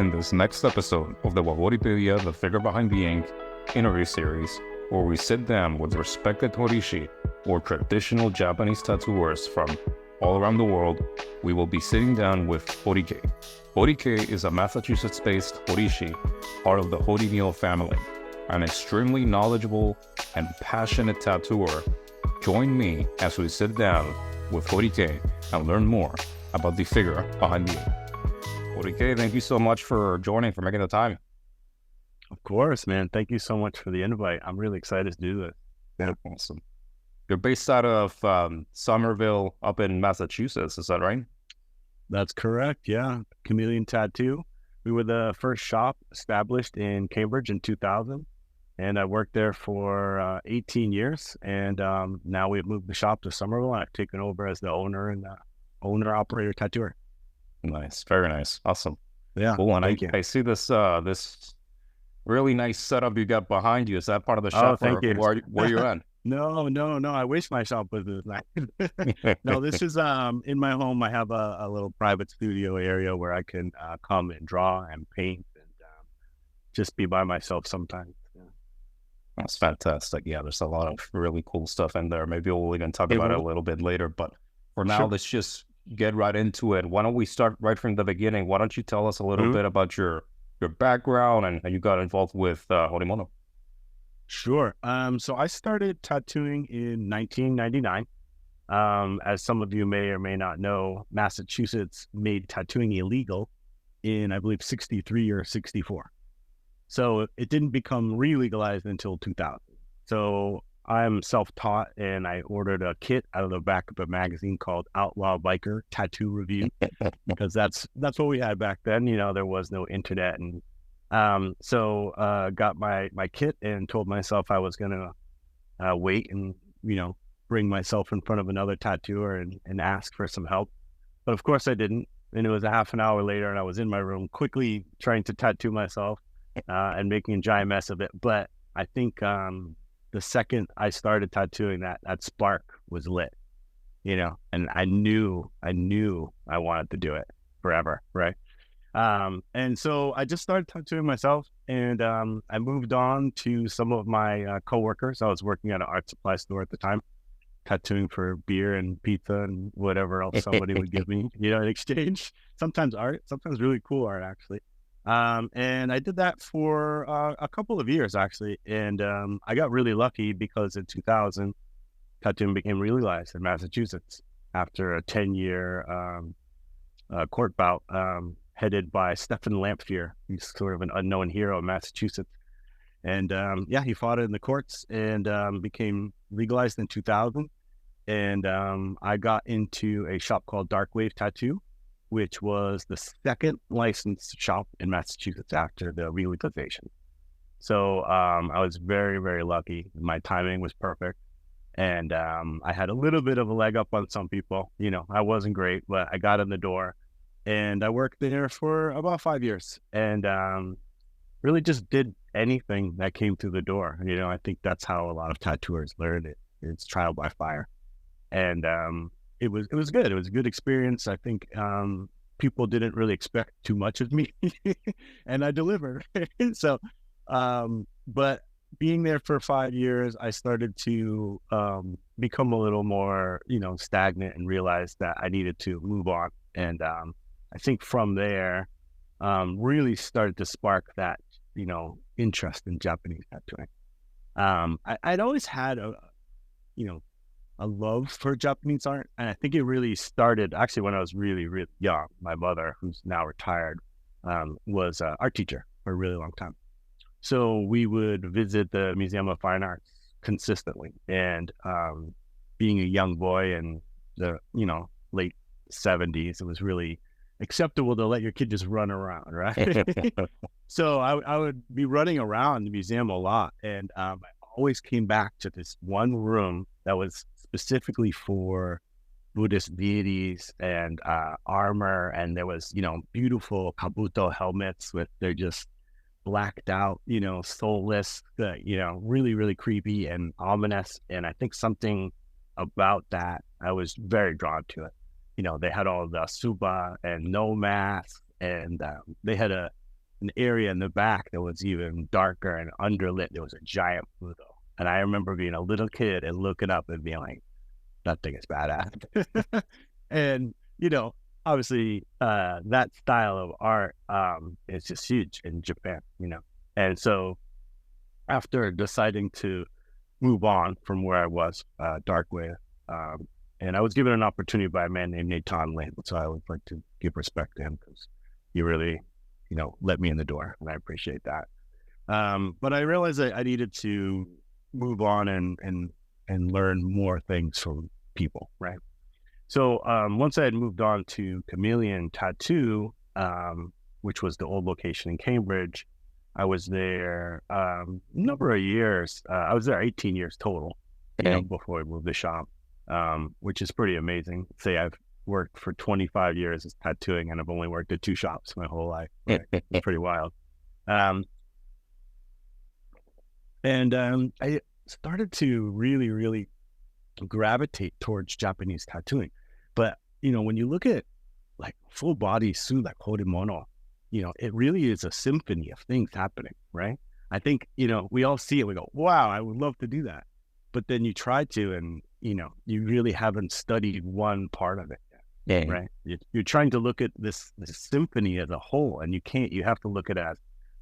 in this next episode of the Waboripedia, the figure behind the ink interview series, where we sit down with respected Horishi or traditional Japanese tattooers from all around the world. We will be sitting down with Horikei. Horikei is a Massachusetts-based Horishi, part of the Horimyo family, an extremely knowledgeable and passionate tattooer. Join me as we sit down with Horikei and learn more about the figure behind the ink. Horikei, thank you so much for joining, for making the time. Of course, man. Thank you so much for the invite. I'm really excited to do this. Yeah, awesome. You're based out of Somerville up in Massachusetts, is that right? That's correct, yeah. Chameleon Tattoo. We were the first shop established in Cambridge in 2000, and I worked there for 18 years, and now we've moved the shop to Somerville, and I've taken over as the owner and owner-operator tattooer. Nice, very nice, awesome. Yeah, cool. And thank you. I see this this really nice setup you got behind you. Is that part of the shop? Oh, thank you. Where you're at? No. I wish my shop was this nice. No, this is in my home. I have a little private studio area where I can come and draw and paint and just be by myself sometimes. Yeah. That's fantastic. Yeah, there's a lot of really cool stuff in there. Maybe we'll even talk about it a little bit later. But for now, let's just get right into it. Why don't we start right from the beginning? Why don't you tell us a little bit about your background and how you got involved with Horimono? Sure. So I started tattooing in 1999. As some of you may or may not know, Massachusetts made tattooing illegal in, I believe, 63 or 64. So it didn't become re-legalized until 2000. So I'm self-taught, and I ordered a kit out of the back of a magazine called Outlaw Biker Tattoo Review, because that's what we had back then. You know, there was no internet, and so got my kit and told myself I was gonna wait and bring myself in front of another tattooer and ask for some help. But of course I didn't, and it was a half an hour later, and I was in my room quickly trying to tattoo myself and making a giant mess of it. But I think the second I started tattooing, that spark was lit, and I knew I wanted to do it forever, right? And so I just started tattooing myself, and I moved on to some of my coworkers. I was working at an art supply store at the time, tattooing for beer and pizza and whatever else somebody would give me, in exchange. Sometimes art, sometimes really cool art, actually. And I did that for a couple of years, actually. And I got really lucky because in 2000, tattooing became legalized in Massachusetts after a 10-year court bout headed by Stephen Lamphere. He's sort of an unknown hero in Massachusetts. And he fought it in the courts and became legalized in 2000. And I got into a shop called Dark Wave Tattoo, which was the second licensed shop in Massachusetts after the legalization. So I was very, very lucky. My timing was perfect. And I had a little bit of a leg up on some people. I wasn't great, but I got in the door. And I worked there for about 5 years and really just did anything that came through the door. I think that's how a lot of tattooers learn it. It's trial by fire. And it was good. It was a good experience. I think people didn't really expect too much of me and I delivered. So, but being there for 5 years, I started to become a little more, stagnant and realized that I needed to move on. And I think from there, really started to spark that, interest in Japanese tattooing. I'd always had a love for Japanese art. And I think it really started actually when I was really, really young. My mother, who's now retired, was an art teacher for a really long time. So we would visit the Museum of Fine Arts consistently. And being a young boy in the, late 70s, it was really acceptable to let your kid just run around, right? So I would be running around the museum a lot. And I always came back to this one room that was specifically for Buddhist deities and armor. And there was, beautiful kabuto helmets with, they're just blacked out, soulless, really, really creepy and ominous. And I think something about that, I was very drawn to it. They had all the suba and no mask, and they had a an area in the back that was even darker and underlit. There was a giant Budo. And I remember being a little kid and looking up and being like, that thing is badass. And, obviously that style of art is just huge in Japan, And so after deciding to move on from where I was, Dark Wave, and I was given an opportunity by a man named Nathan Lin, so I would like to give respect to him because he really, let me in the door, and I appreciate that. But I realized that I needed to move on and learn more things from people, right? So once I had moved on to Chameleon Tattoo, which was the old location in Cambridge, I was there a number of years. I was there 18 years total, before I moved the shop, which is pretty amazing. Say I've worked for 25 years as tattooing, and I've only worked at 2 shops my whole life. Right? It's pretty wild. I started to really, really gravitate towards Japanese tattooing. But, when you look at like full body suit, like Horimono, it really is a symphony of things happening, right? I think, we all see it. We go, wow, I would love to do that. But then you try to, and, you really haven't studied one part of it yet, right? You're trying to look at this symphony as a whole, and you can't. You have to look at it as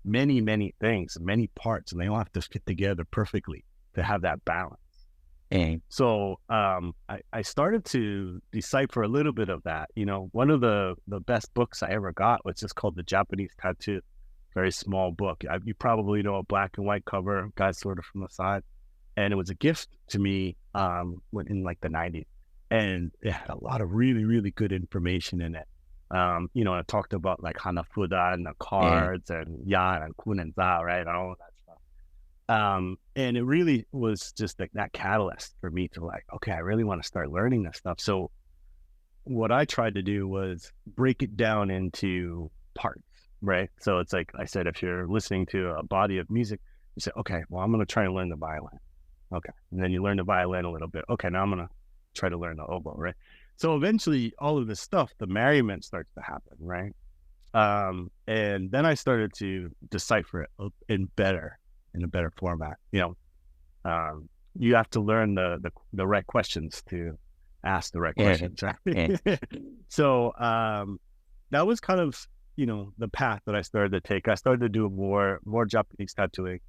many, many things, many parts, and they all have to fit together perfectly to have that balance. So I started to decipher a little bit of that. One of the best books I ever got was just called The Japanese Tattoo. Very small book. You probably know, a black and white cover, guys sort of from the side. And it was a gift to me in like the 90s. And it had a lot of really, really good information in it. It talked about like Hanafuda and the cards and Yan and Kun and Za, right? And all of that stuff. And it really was just like that catalyst for me to like, okay, I really want to start learning this stuff. So what I tried to do was break it down into parts, right? So it's like I said, if you're listening to a body of music, you say, okay, well, I'm going to try and learn the violin. Okay. And then you learn the violin a little bit. Okay, now I'm going to try to learn the oboe, right? So eventually all of this stuff, the merriment starts to happen, right? And then I started to decipher it in a better format. You have to learn the right questions to ask the right questions, right? So that was kind of, the path that I started to take. I started to do more Japanese tattooing.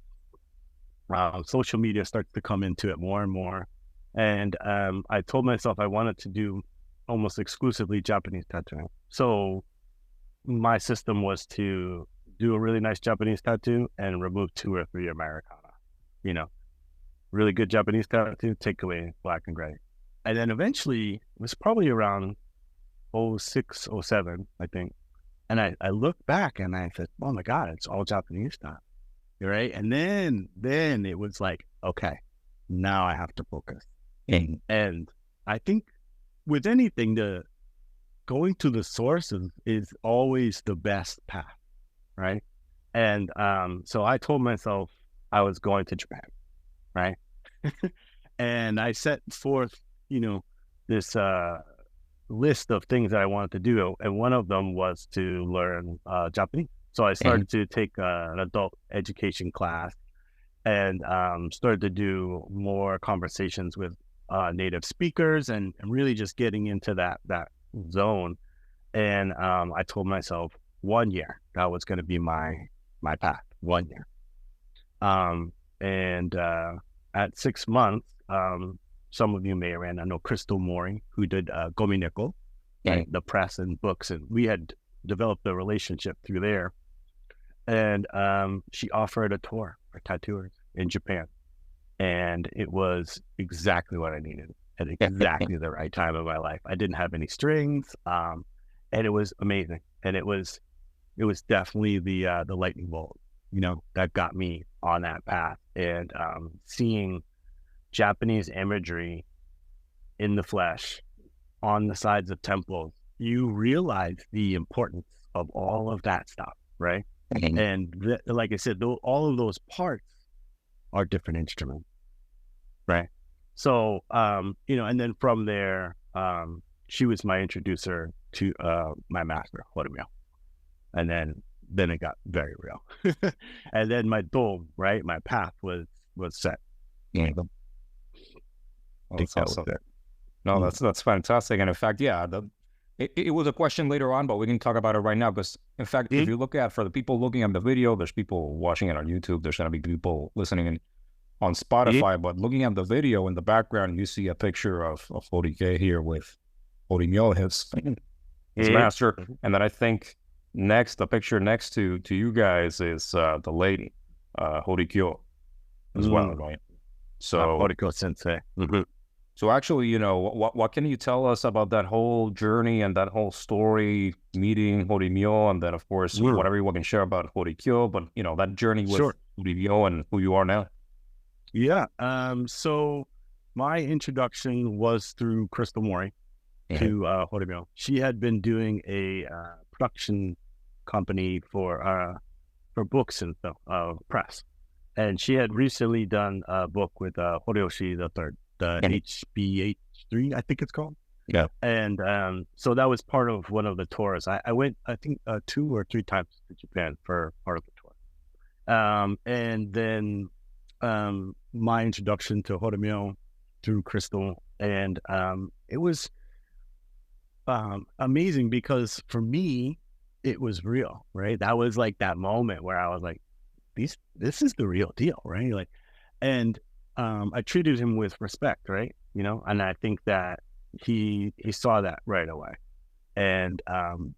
Social media starts to come into it more and more. And I told myself I wanted to do almost exclusively Japanese tattooing. So my system was to do a really nice Japanese tattoo and remove 2 or 3 Americana. Really good Japanese tattoo, take away black and gray. And then eventually, it was probably around 06, 07, I think. And I looked back and I said, oh my God, it's all Japanese stuff. Right. And then it was like, okay, now I have to focus. And I think with anything, going to the source is always the best path. Right. And so I told myself I was going to Japan. Right. And I set forth, this list of things that I wanted to do. And one of them was to learn Japanese. So I started to take an adult education class and started to do more conversations with native speakers and really just getting into that zone. And I told myself 1 year, that was going to be my path, 1 year. And at 6 months, some of you may have ran, I know Crystal Mori, who did Gomineko, the press and books, and we had developed a relationship through there. And she offered a tour for tattooers in Japan. And it was exactly what I needed at exactly the right time of my life. I didn't have any strings, and it was amazing. And it was definitely the lightning bolt, that got me on that path. And seeing Japanese imagery in the flesh on the sides of temples, you realize the importance of all of that stuff, right? And like I said, all of those parts are different instruments, right? So, and then from there, she was my introducer to my master, Horimyo. And then then it got very real. And then my dome, right, my path was set. Yeah. I think that was it. No, that's fantastic. And in fact, yeah, it was a question later on, but we can talk about it right now. Because in fact, if you look at, for the people looking at the video, there's people watching it on YouTube. There's going to be people listening on Spotify. But looking at the video in the background, you see a picture of Horikei here with Horimyo, his master. And then I think the picture next to you guys is the lady, Horikyo, as well, right? So Horikyo sensei. So actually, what can you tell us about that whole journey and that whole story, meeting Horimyo, and then of course whatever you can share about Horikyo, but that journey with Horimyo and who you are now. Yeah. So my introduction was through Crystal Mori to Horimyo. She had been doing a production company for books and stuff, press, and she had recently done a book with Horiyoshi the third. The HBH3, I think it's called. Yeah. And so that was part of one of the tours. I went, I think, 2 or 3 times to Japan for part of the tour. And then my introduction to Horimyo through Crystal. And it was amazing because for me, it was real, right? That was like that moment where I was like, this is the real deal, right? Like, and I treated him with respect, right? And I think that he saw that right away. And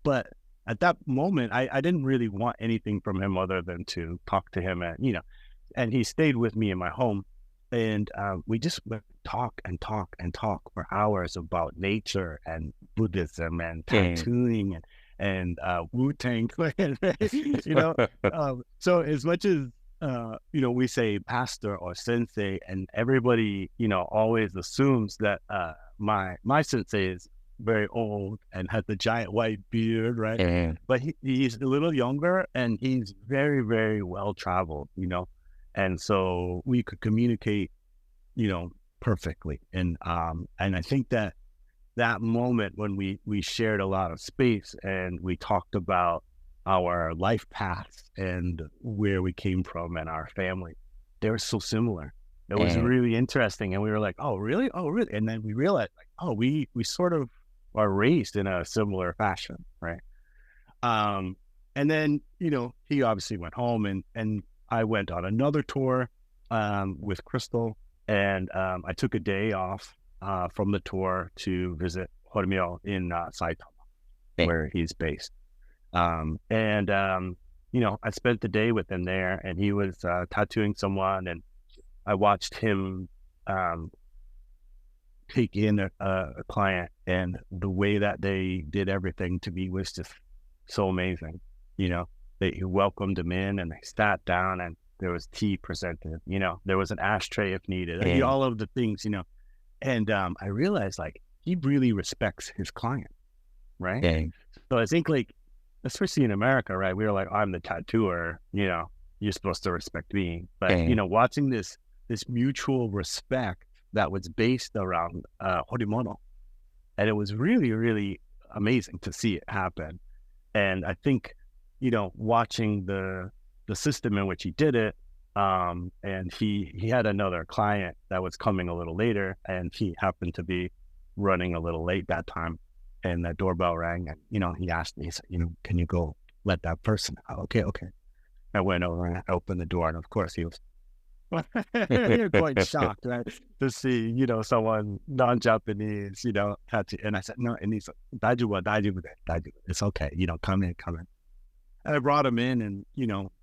but at that moment, I didn't really want anything from him other than to talk to him, and he stayed with me in my home, and we just would talk and talk and talk for hours about nature and Buddhism and tattooing and Wu-Tang Clan, so as much as we say pastor or sensei, and everybody, always assumes that my sensei is very old and has the giant white beard, right? But he's a little younger, and he's very, very well traveled, and so we could communicate, perfectly. And I think that moment when we shared a lot of space and we talked about our life paths and where we came from and our family, they were so similar. It was really interesting, and we were like, oh really, and then we realized, like, oh, we sort of are raised in a similar fashion, right? And then he obviously went home, and I went on another tour with Crystal, and I took a day off from the tour to visit Horimyo in Saitama, where he's based. I spent the day with him there, and he was tattooing someone, and I watched him take in a client, and the way that they did everything to me was just so amazing. He welcomed him in, and they sat down, and there was tea presented, there was an ashtray if needed, all of the things, and I realized, like, he really respects his client, right? So I think, like, especially in America, right? We were like, I'm the tattooer, you're supposed to respect me. But, watching this mutual respect that was based around Horimono. And it was really, really amazing to see it happen. And I think, watching the system in which he did it, and he had another client that was coming a little later, and he happened to be running a little late that time. And that doorbell rang, and, he asked me, he said, can you go let that person out? Okay. I went over and I opened the door, and of course he was quite shocked, right? To see, someone non-Japanese, tattoo. And I said, no, and he's like, daijoubu, it's okay, come in. And I brought him in, and,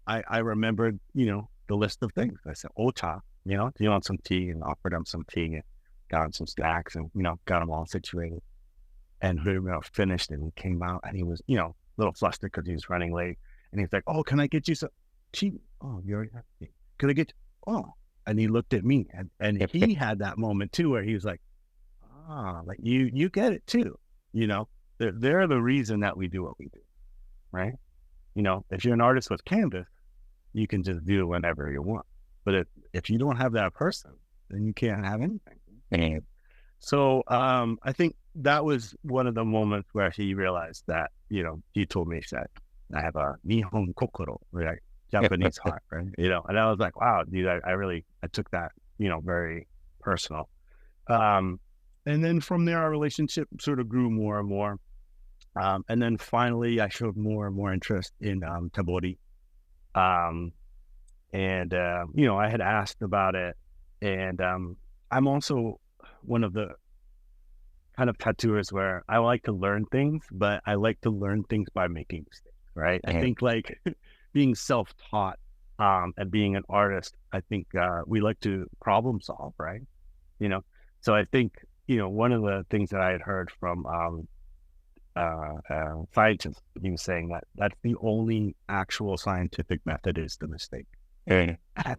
I remembered, the list of things. I said, ocha, do you want some tea? And offered him some tea, and got him some snacks, and, got him all situated. And Horimyo finished, and he came out, and he was, a little flustered because he was running late. And he's like, oh, can I get you some tea? Oh, you already have tea. Can I get you? Oh. And he looked at me, and he had that moment too, where he was like, like you get it too. They're the reason that we do what we do, right? If you're an artist with canvas, you can just do it whenever you want. But if you don't have that person, then you can't have anything. So I think that was one of the moments where he realized that, he told me, he said, I have a Nihon kokoro, like Japanese heart, right? And I was like, wow, dude, I took that, very personal. And then from there, our relationship sort of grew more and more. And then finally, I showed more and more interest in Tebori. I had asked about it. And I'm also one of the kind of tattooers where I like to learn things, but I like to learn things by making mistakes, right? I think like being self-taught and being an artist, I think we like to problem solve, right? So I think, one of the things that I had heard from scientists, he was saying that that's the only actual scientific method is the mistake. And I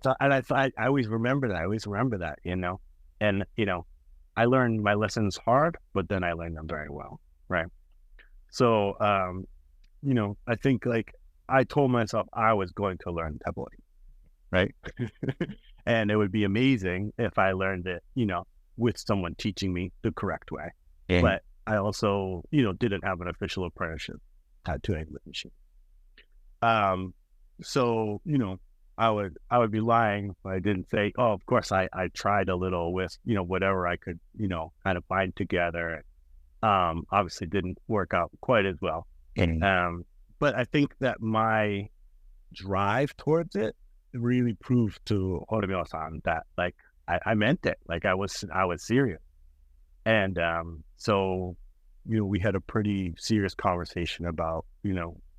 always remember that. And, I learned my lessons hard, but then I learned them very well. Right. So, I think like I told myself I was going to learn Tebori. Right. And it would be amazing if I learned it, with someone teaching me the correct way. But I also, didn't have an official apprenticeship tattooing with machine. So, I would be lying if I didn't say, oh, of course I tried a little with, whatever I could, kind of bind together. Obviously didn't work out quite as well. But I think that my drive towards it really proved to Horimyo-san that like I meant it. Like I was serious. And so, we had a pretty serious conversation about,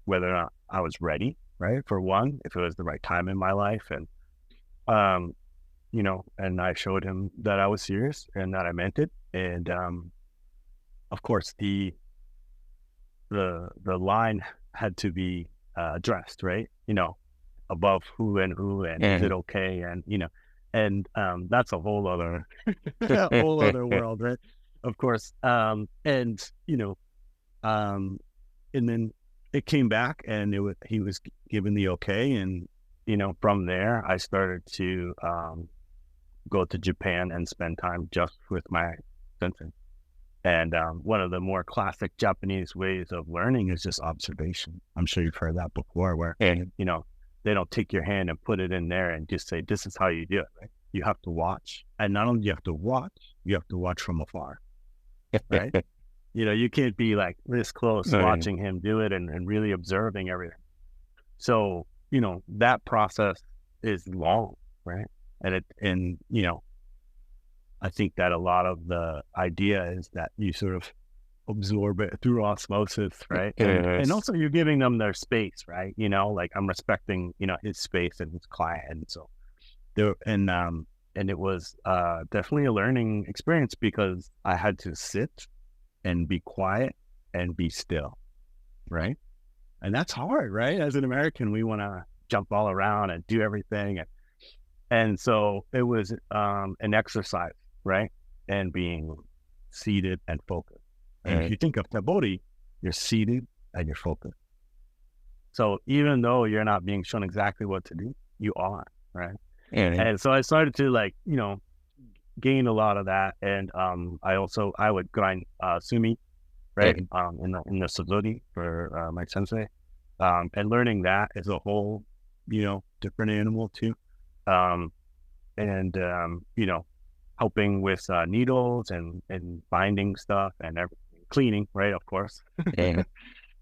whether or not I was ready, right? For one, if it was the right time in my life. And, and I showed him that I was serious and that I meant it. And, of course, the line had to be addressed, right? Above who and is it okay? And, that's a whole other, world, right? Of course. And then it came back and he was given the okay. And, from there I started to, go to Japan and spend time just with my sensei. And, one of the more classic Japanese ways of learning is just observation. I'm sure you've heard that before where, they don't take your hand and put it in there and just say, this is how you do it, right? You have to watch. And not only do you have to watch from afar, right? You can't be like this close watching him do it and really observing everything. So, that process is long, right? And I think that a lot of the idea is that you sort of absorb it through osmosis, right? And also you're giving them their space, right? Like I'm respecting, his space and his client. And so there, and it was definitely a learning experience because I had to sit and be quiet and be still, right? And that's hard, right? As an American, we want to jump all around and do everything. And so it was an exercise, right? And being seated and focused. And if you think of Tebori, you're seated and you're focused. So even though you're not being shown exactly what to do, you are, right? And so I started to gain a lot of that. And I would grind sumi, right? In the Suzuri for my sensei. And learning that is a whole, different animal too. Helping with needles and binding stuff and everything. Cleaning, right? Of course.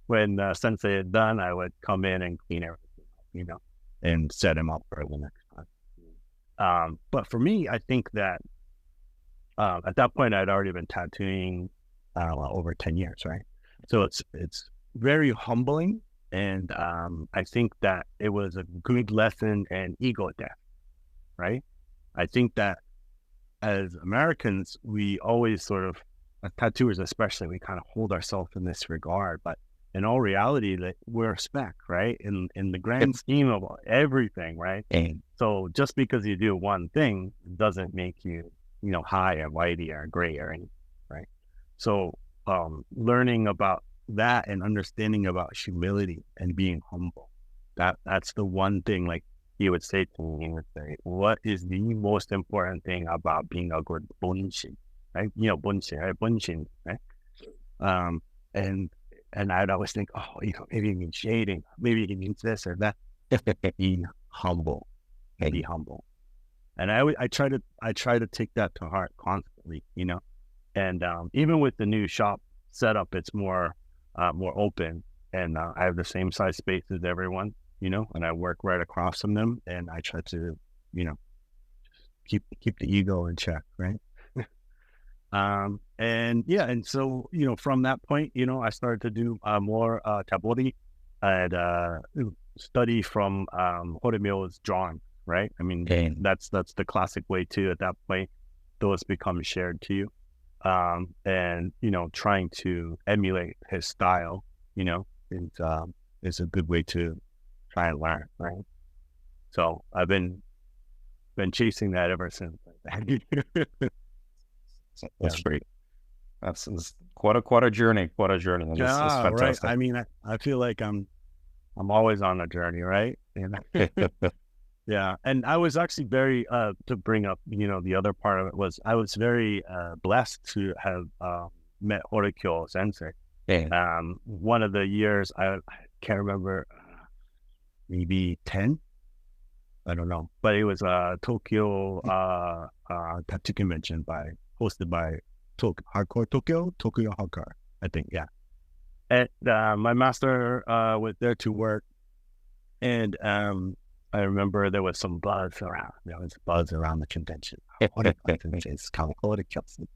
When sensei had done, I would come in and clean everything, and set him up for the next time. But for me, I think that at that point, I'd already been tattooing over 10 years, right? So it's very humbling. And I think that it was a good lesson in ego death, right? I think that as Americans, we always sort of, as tattooers especially, we kind of hold ourselves in this regard. But in all reality, we're a speck, right? In the grand scheme of everything, right? So just because you do one thing doesn't make you, high or mighty or gray or anything, right? So learning about that and understanding about humility and being humble, that's the one thing, like he would say to me, he would say, what is the most important thing about being a good bunshin, right? Bunshin, right? Bunshin, right? And I'd always think, oh, maybe he means shading, maybe he means this or that. Be humble, be humble. And I try to take that to heart constantly, And even with the new shop setup, it's more open, and I have the same size space as everyone, and I work right across from them, and I try to, keep the ego in check, right? And so from that point, I started to do more Tebori. I'd study from Horimyo's drawing, right? I mean, that's the classic way too. At that point, those become shared to you, and trying to emulate his style, is a good way to try and learn, right? So I've been chasing that ever since. That's great. That's quite a journey. Quite a journey. And it's fantastic. Right. I mean, I feel like I'm always on a journey, right? Yeah. And I was actually very to bring up, the other part of it was I was very blessed to have met Horikei Sensei. One of the years I can't remember, maybe 10. I don't know, but it was Tokyo tattoo convention hosted by Hardcore Tokyo Hardcore, I think, yeah. And my master was there to work, and I remember there was some buzz around. There was buzz around the convention. It's called Horikei.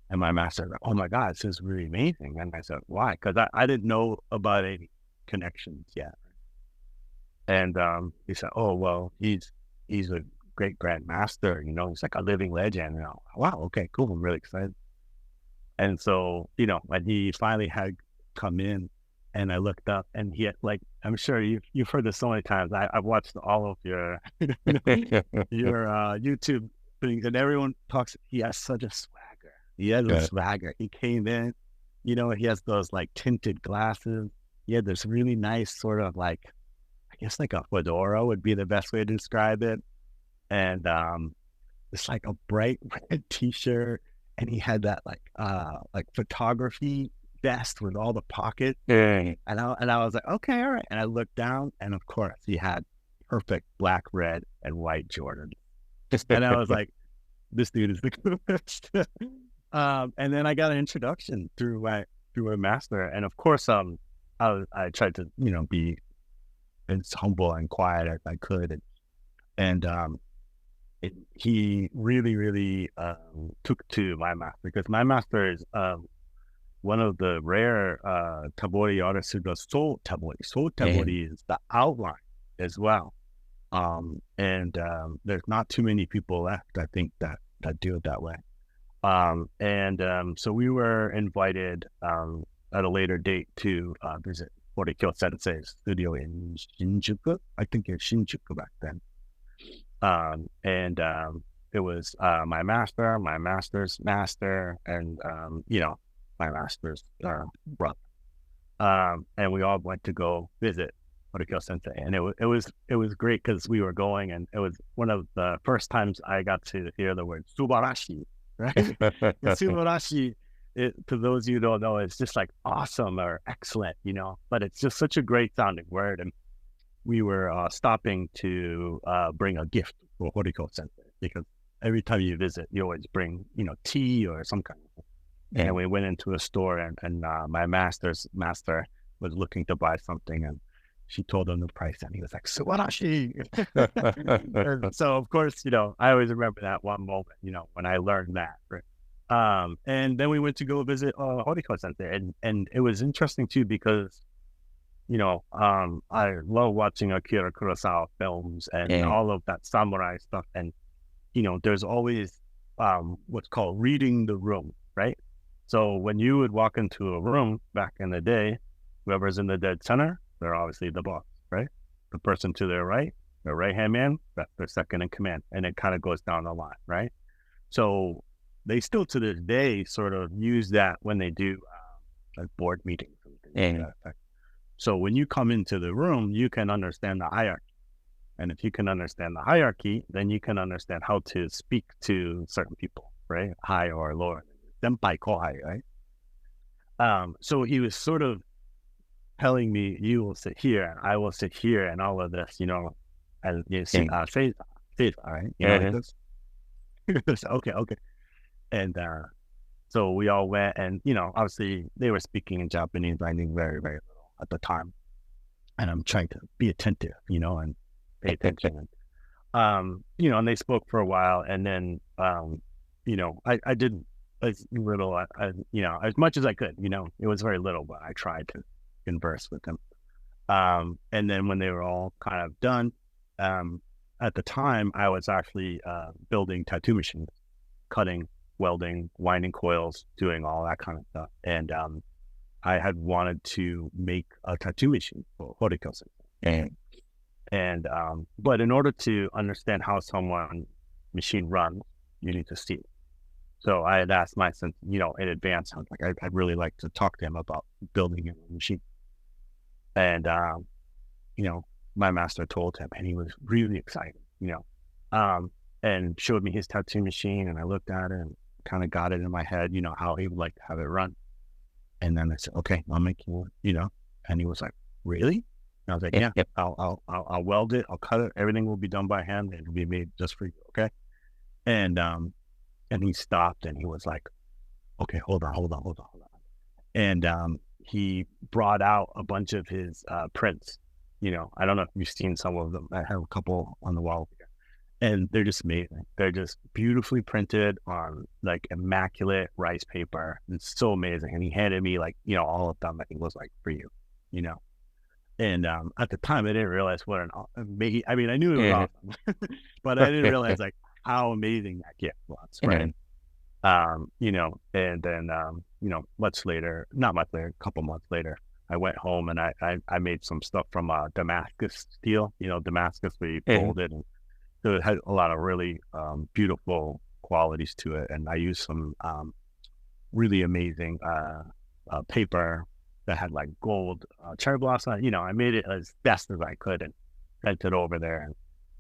And my master was like, oh my God, this is really amazing. And I said, why? Because I didn't know about any connections yet. And he said, oh, well, he's a great grandmaster, he's like a living legend. Wow, okay, cool. I'm really excited. And so, when he finally had come in, and I looked up, and he had, like, I'm sure you've heard this so many times. I've watched all of your YouTube things, and everyone talks. He has such a swagger. He has a swagger. He came in, he has those like tinted glasses. He had this really nice sort of like, I guess like a fedora would be the best way to describe it. And it's like a bright red t-shirt, and he had that like photography vest with all the pockets. And I was like, okay, all right. And I looked down, and of course he had perfect black, red, and white Jordan. And I was like, this dude is the coolest. And then I got an introduction through a master, and of course I tried to be as humble and quiet as I could, and he really, really took to my master, because my master is one of the rare Tebori artists who does soul Tebori. Soul Tebori is the outline as well. And there's not too many people left, I think, that do it that way. So we were invited at a later date to visit Horikei Sensei's studio in Shinjuku. I think it's Shinjuku back then. It was my master, my master's master, and my master's brother. And we all went to go visit Horikei Sensei, and it was great because we were going, and it was one of the first times I got to hear the word subarashi, right? Subarashi, to those of you who don't know, it's just like awesome or excellent, but it's just such a great sounding word. And we were stopping to bring a gift for Horikei Sensei, because every time you visit, you always bring, tea or some kind of thing. And we went into a store, and my master's master was looking to buy something, and she told him the price, and he was like, subarashi. So of course, I always remember that one moment, when I learned that. Right? And then we went to go visit Horikei Sensei, and it was interesting too, because I love watching Akira Kurosawa films and all of that samurai stuff, and there's always what's called reading the room, right? So when you would walk into a room back in the day, whoever's in the dead center, they're obviously the boss, right? The person to their right, their right-hand man, that's their second in command. And it kind of goes down the line, right? So they still to this day sort of use that when they do like board meetings and things like that. So when you come into the room, you can understand the hierarchy. And if you can understand the hierarchy, then you can understand how to speak to certain people, right? High or lower. Senpai, kohai, right? So he was sort of telling me, you will sit here and I will sit here and all of this, and you see, say, all right, like this. So, okay. And so we all went, and obviously they were speaking in Japanese, but I knew very, very little at the time. And I'm trying to be attentive, and pay attention. And and they spoke for a while, and then I did as little, as much as I could. It was very little, but I tried to converse with them. And then when they were all kind of done, at the time I was actually building tattoo machines, cutting, welding, winding coils, doing all that kind of stuff. And I had wanted to make a tattoo machine for Horikei. And but in order to understand how someone machine runs, you need to see it. So I had asked my son, in advance, I was like, I'd really like to talk to him about building a machine. And my master told him, and he was really excited, and showed me his tattoo machine, and I looked at it and kind of got it in my head, how he would like to have it run. And then I said, okay, I'll make you, and he was like, really? And I was like, yeah, I'll weld it, I'll cut it, everything will be done by hand, and it'll be made just for you, okay? And he stopped and he was like, okay, hold on. And he brought out a bunch of his prints. I don't know if you've seen some of them. I have a couple on the wall here. And they're just amazing. They're just beautifully printed on like immaculate rice paper. It's so amazing. And he handed me like, all of them. I think was like for you, And at the time, I didn't realize what an amazing. I mean, I knew it was awesome, but I didn't realize like how amazing that gift was, right? And then much later, not much later, a couple months later, I went home and I made some stuff from Damascus steel. Damascus we folded, and so it had a lot of really beautiful qualities to it. And I used some really amazing paper that had like gold cherry blossom. I made it as best as I could and sent it over there.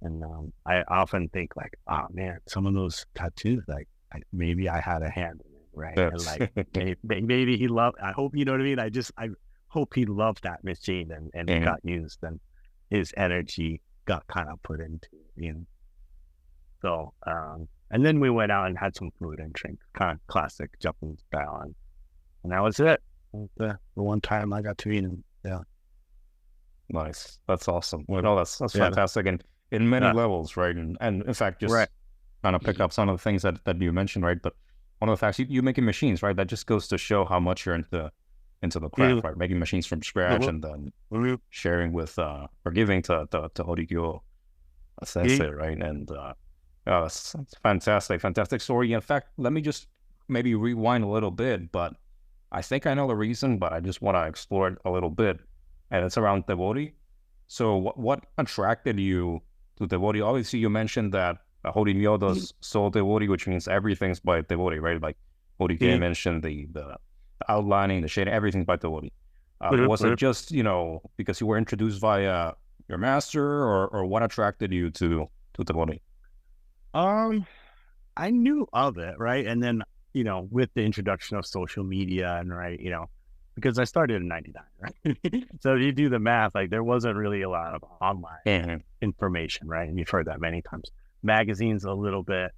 And I often think like, oh man, some of those tattoos, like maybe I had a hand in it, right? And like maybe he loved. I hope, you know what I mean. I hope he loved that machine and it got used, and his energy got kind of put into it. So and then we went out and had some food and drink, kind of classic Japanese style, and that was it. The one time I got to eat, and yeah. Nice. That's awesome. Well, no, that's fantastic. And in many levels, right? And in fact, just kind of pick up some of the things that you mentioned, right? But one of the facts, you making machines, right? That just goes to show how much you're into the craft, right? Making machines from scratch and then sharing with or giving to Horikei Sensei, right? And it's fantastic story. In fact, let me just maybe rewind a little bit, but I think I know the reason, but I just want to explore it a little bit. And it's around Tebori. So what attracted you to Tebori? Obviously, you mentioned that Horimyo does sole Tebori, which means everything's by Tebori, right? Like Horikei mentioned the outlining, the shading, everything's by Tebori. Was it just, because you were introduced via your master, or what attracted you to Tebori? I knew of it, right? And then, with the introduction of social media and because I started in 99, right? So if you do the math, like there wasn't really a lot of online information, right? And you've heard that many times. Magazines a little bit.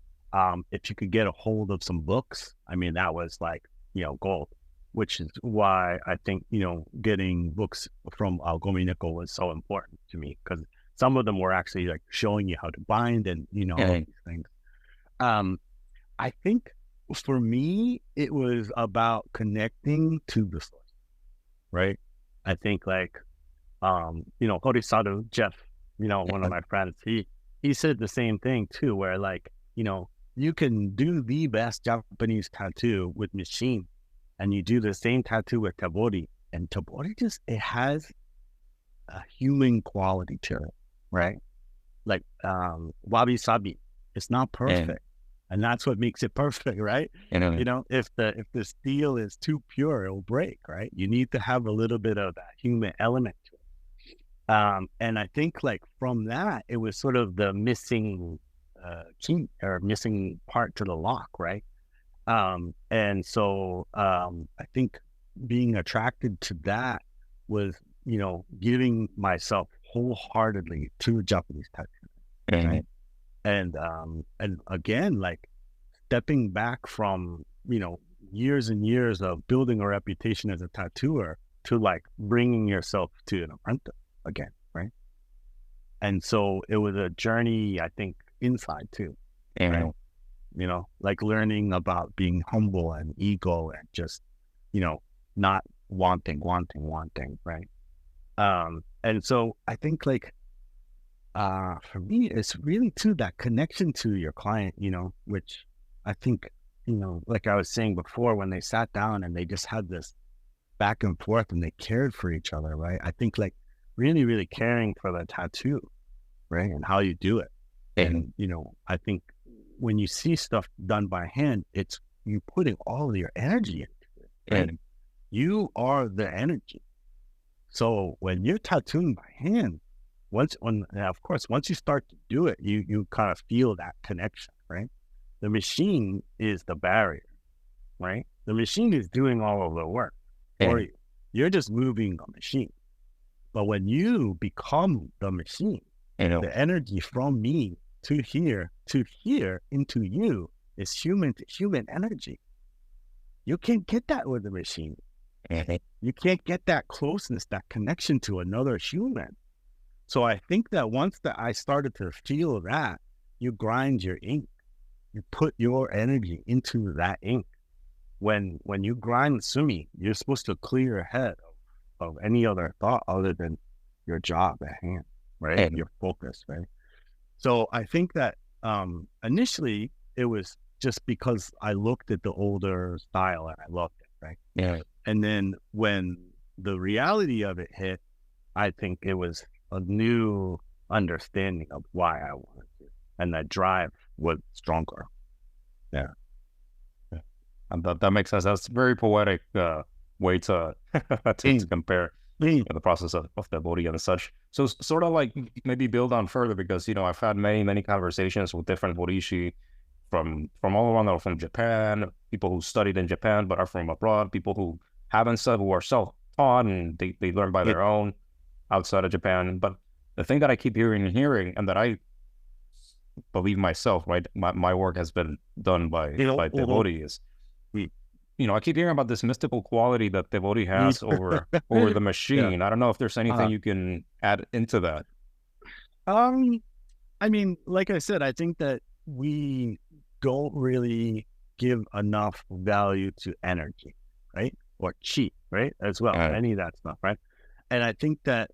If you could get a hold of some books, I mean, that was like, gold, which is why I think, getting books from Gomineko was so important to me, because some of them were actually like showing you how to bind and, all these things. I think for me, it was about connecting to the source, right? I think like, Horisaru, Jeff, one of my friends, he said the same thing too, where like, you can do the best Japanese tattoo with machine, and you do the same tattoo with Tebori, and Tebori it has a human quality to it, right? Like wabi sabi, it's not perfect, and that's what makes it perfect, right? If the steel is too pure, it'll break, right? You need to have a little bit of that human element to it. And I think like from that, it was sort of the missing key or missing part to the lock, right? And so I think being attracted to that was, giving myself wholeheartedly to Japanese tattoo, right? And again, like stepping back from, years and years of building a reputation as a tattooer to like bringing yourself to an apprentice again, right? And so it was a journey, I think, inside too, right? Like learning about being humble and ego and just, not wanting, right? And so I think like, for me, it's really too that connection to your client, which I think, like I was saying before, when they sat down and they just had this back and forth and they cared for each other, right? I think like really, really caring for the tattoo, right? And how you do it. And, I think when you see stuff done by hand, it's you putting all of your energy into it, right? And you are the energy. So when you're tattooing by hand, once you start to do it, you kind of feel that connection, right? The machine is the barrier, right? The machine is doing all of the work for you. You're just moving the machine. But when you become the machine, the energy from me to here into you is human to human energy. You can't get that with the machine. You can't get that closeness, that connection to another human. So I think that once that I started to feel that, you grind your ink. You put your energy into that ink. When you grind sumi, you're supposed to clear your head of any other thought other than your job at hand, right? Your focus, right? So I think that initially it was just because I looked at the older style and I loved it, right? Yeah. And then when the reality of it hit, I think it was a new understanding of why I wanted to, and that drive was stronger. Yeah. And that makes sense. That's a very poetic way to to compare the process of the body and such. So sort of like maybe build on further, because I've had many conversations with different Horishi from all around the world, from Japan, people who studied in Japan but are from abroad, people who haven't studied, who are self-taught and they learn by their own outside of Japan. But the thing that I keep hearing, and that I believe myself, right, my work has been done by Tebori, is I keep hearing about this mystical quality that Tebori has over the machine. I don't know if there's anything you can add into that. I mean, like I said, I think that we don't really give enough value to energy, right? Or chi, right? As well, any of that stuff, right? And I think that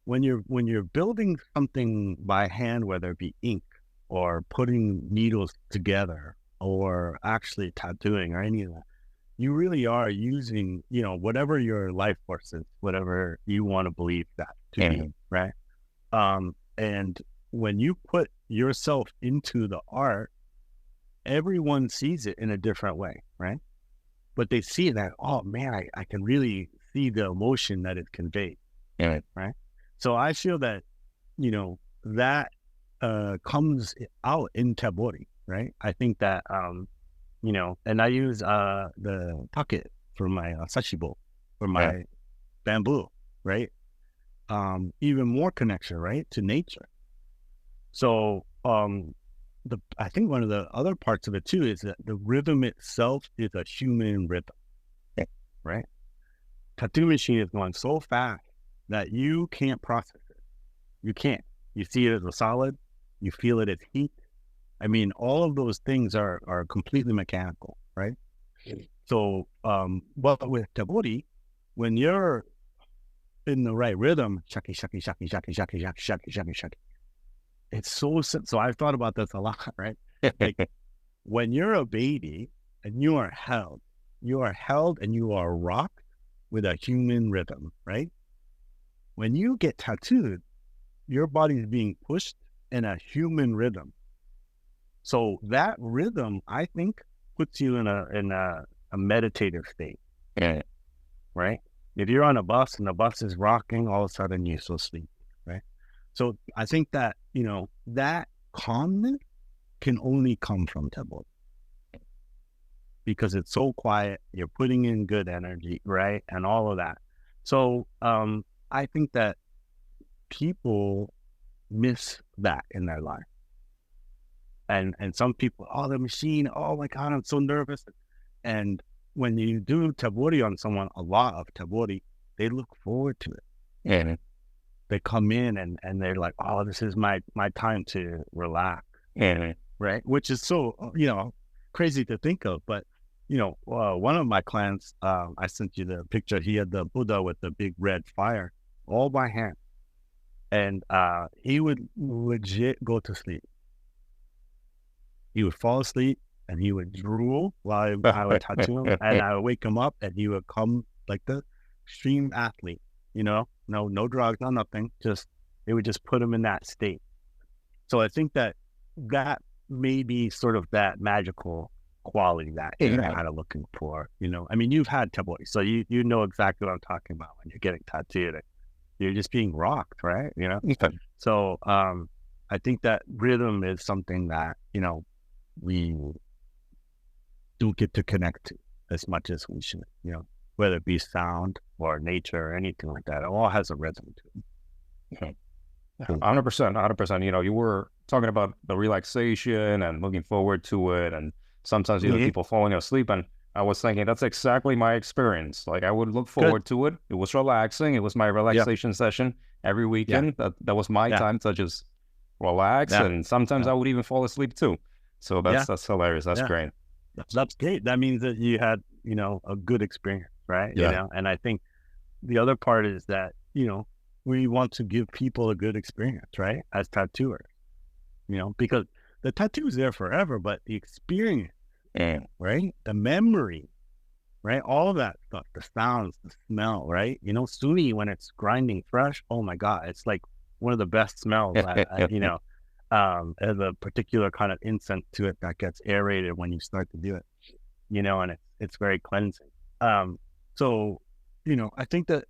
when you're building something by hand, whether it be ink or putting needles together or actually tattooing or any of that, you really are using, whatever your life force is, whatever you want to believe that to be, right? And when you put yourself into the art, everyone sees it in a different way, right? But they see that, oh man, I can really see the emotion that it conveyed, right? So I feel that, that comes out in Tebori, right? I think that, and I use the pocket for my sashibo, for my bamboo, right? Even more connection, right, to nature. So I think one of the other parts of it too is that the rhythm itself is a human rhythm, right? Tattoo machine is going so fast that you can't process it. You can't. You see it as a solid. You feel it as heat. I mean, all of those things are completely mechanical, right? So, but with Tebori, when you're in the right rhythm, shaki, shaki, shaki, shaki, shaki, shaki, shaki, shaki, shaki. It's so simple. So I've thought about this a lot, right? Like when you're a baby and you are held and you are rocked with a human rhythm, right? When you get tattooed, your body is being pushed in a human rhythm. So that rhythm, I think, puts you in a meditative state, right? If you're on a bus and the bus is rocking, all of a sudden you're so sleepy, right? So I think that, that calmness can only come from Tebori. because it's so quiet. You're putting in good energy, right? And all of that. So I think that people miss that in their life. And some people, oh, the machine, oh my God, I'm so nervous. And when you do Tebori on someone, a lot of Tebori, they look forward to it. Yeah. They come in and they're like, oh, this is my time to relax. Yeah. Right? Which is so, crazy to think of. But, one of my clients, I sent you the picture. He had the Buddha with the big red fire all by hand. And he would legit go to sleep. He would fall asleep and he would drool while I would tattoo him. And I would wake him up and he would come like the extreme athlete, no drugs, no nothing. It would just put him in that state. So I think that may be sort of that magical quality that you're kind of looking for, I mean, you've had Tebori, so you know exactly what I'm talking about when you're getting tattooed. You're just being rocked, right? So I think that rhythm is something that, we don't get to connect to as much as we should, whether it be sound or nature or anything like that. It all has a rhythm to it. 100%. You were talking about the relaxation and looking forward to it, and sometimes people falling asleep, and I was thinking that's exactly my experience. Like, I would look forward to it. It was relaxing. It was my relaxation session every weekend. That was my time to just relax, and sometimes I would even fall asleep too. So that's hilarious. That's great. That's great. That means that you had, a good experience, right? And I think the other part is that, we want to give people a good experience, right? As tattooers, because the tattoo is there forever, but the experience, right? The memory, right? All of that stuff, the sounds, the smell, right? Sumi, when it's grinding fresh, oh my God, it's like one of the best smells, there's a particular kind of incense to it that gets aerated when you start to do it, and it's very cleansing. So, I think that,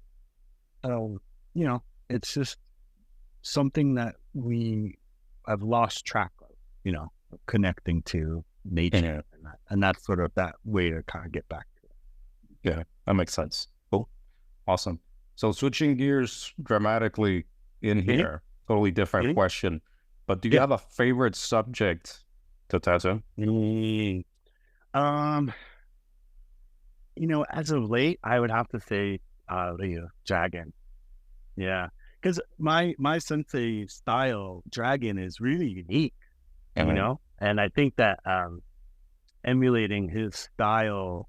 it's just something that we have lost track of, connecting to nature, and that's sort of that way to kind of get back to it. Yeah, that makes sense. Cool. Awesome. So switching gears dramatically in here, totally different question, but do you have a favorite subject to tattoo? As of late, I would have to say the dragon. Yeah, because my sensei style dragon is really unique, and I think that emulating his style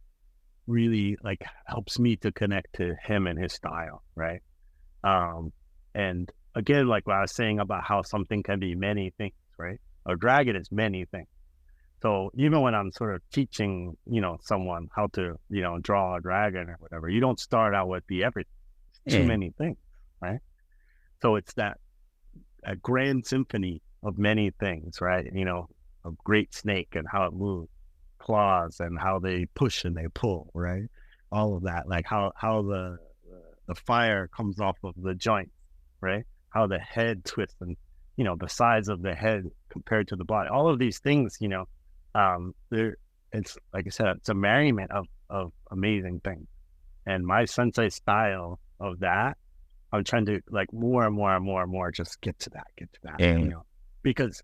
really like helps me to connect to him and his style, right? And again, like what I was saying about how something can be many things, right? A dragon is many things. So even when I'm sort of teaching, someone how to, draw a dragon or whatever, you don't start out with the everything. It's too many things, right? So it's a grand symphony of many things, right? A great snake and how it moves, claws and how they push and they pull, right? All of that, like how the fire comes off of the joints, right? How the head twists and, the size of the head compared to the body. All of these things, it's like I said, it's a merriment of amazing things. And my sensei style of that, I'm trying to like more and more and more and more just get to that, because,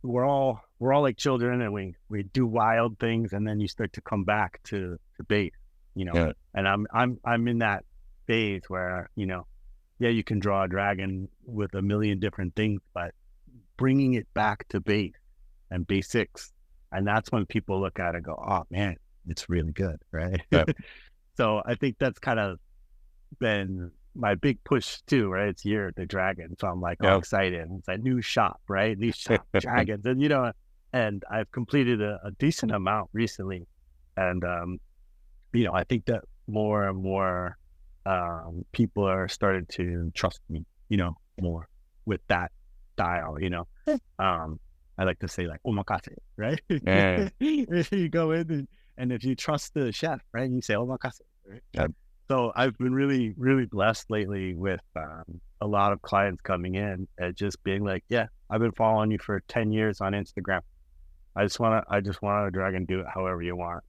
we're all like children and we do wild things, and then you start to come back to base, and I'm in that phase where, you can draw a dragon with a million different things, but bringing it back to base and basics. And that's when people look at it and go, oh man, it's really good, right? Yep. So I think that's kind of been my big push too, right? It's Year of the Dragon. So I'm like all excited. It's a new shop, right? New shop, dragons. And, and I've completed a decent amount recently. And, I think that more and more people are starting to trust me, more with that style, I like to say like omakase, right? You go in and if you trust the chef, right, you say omakase, right? Yep. So I've been really, really blessed lately with a lot of clients coming in and just being like, yeah, I've been following you for 10 years on Instagram. I just want to drag and do it however you want.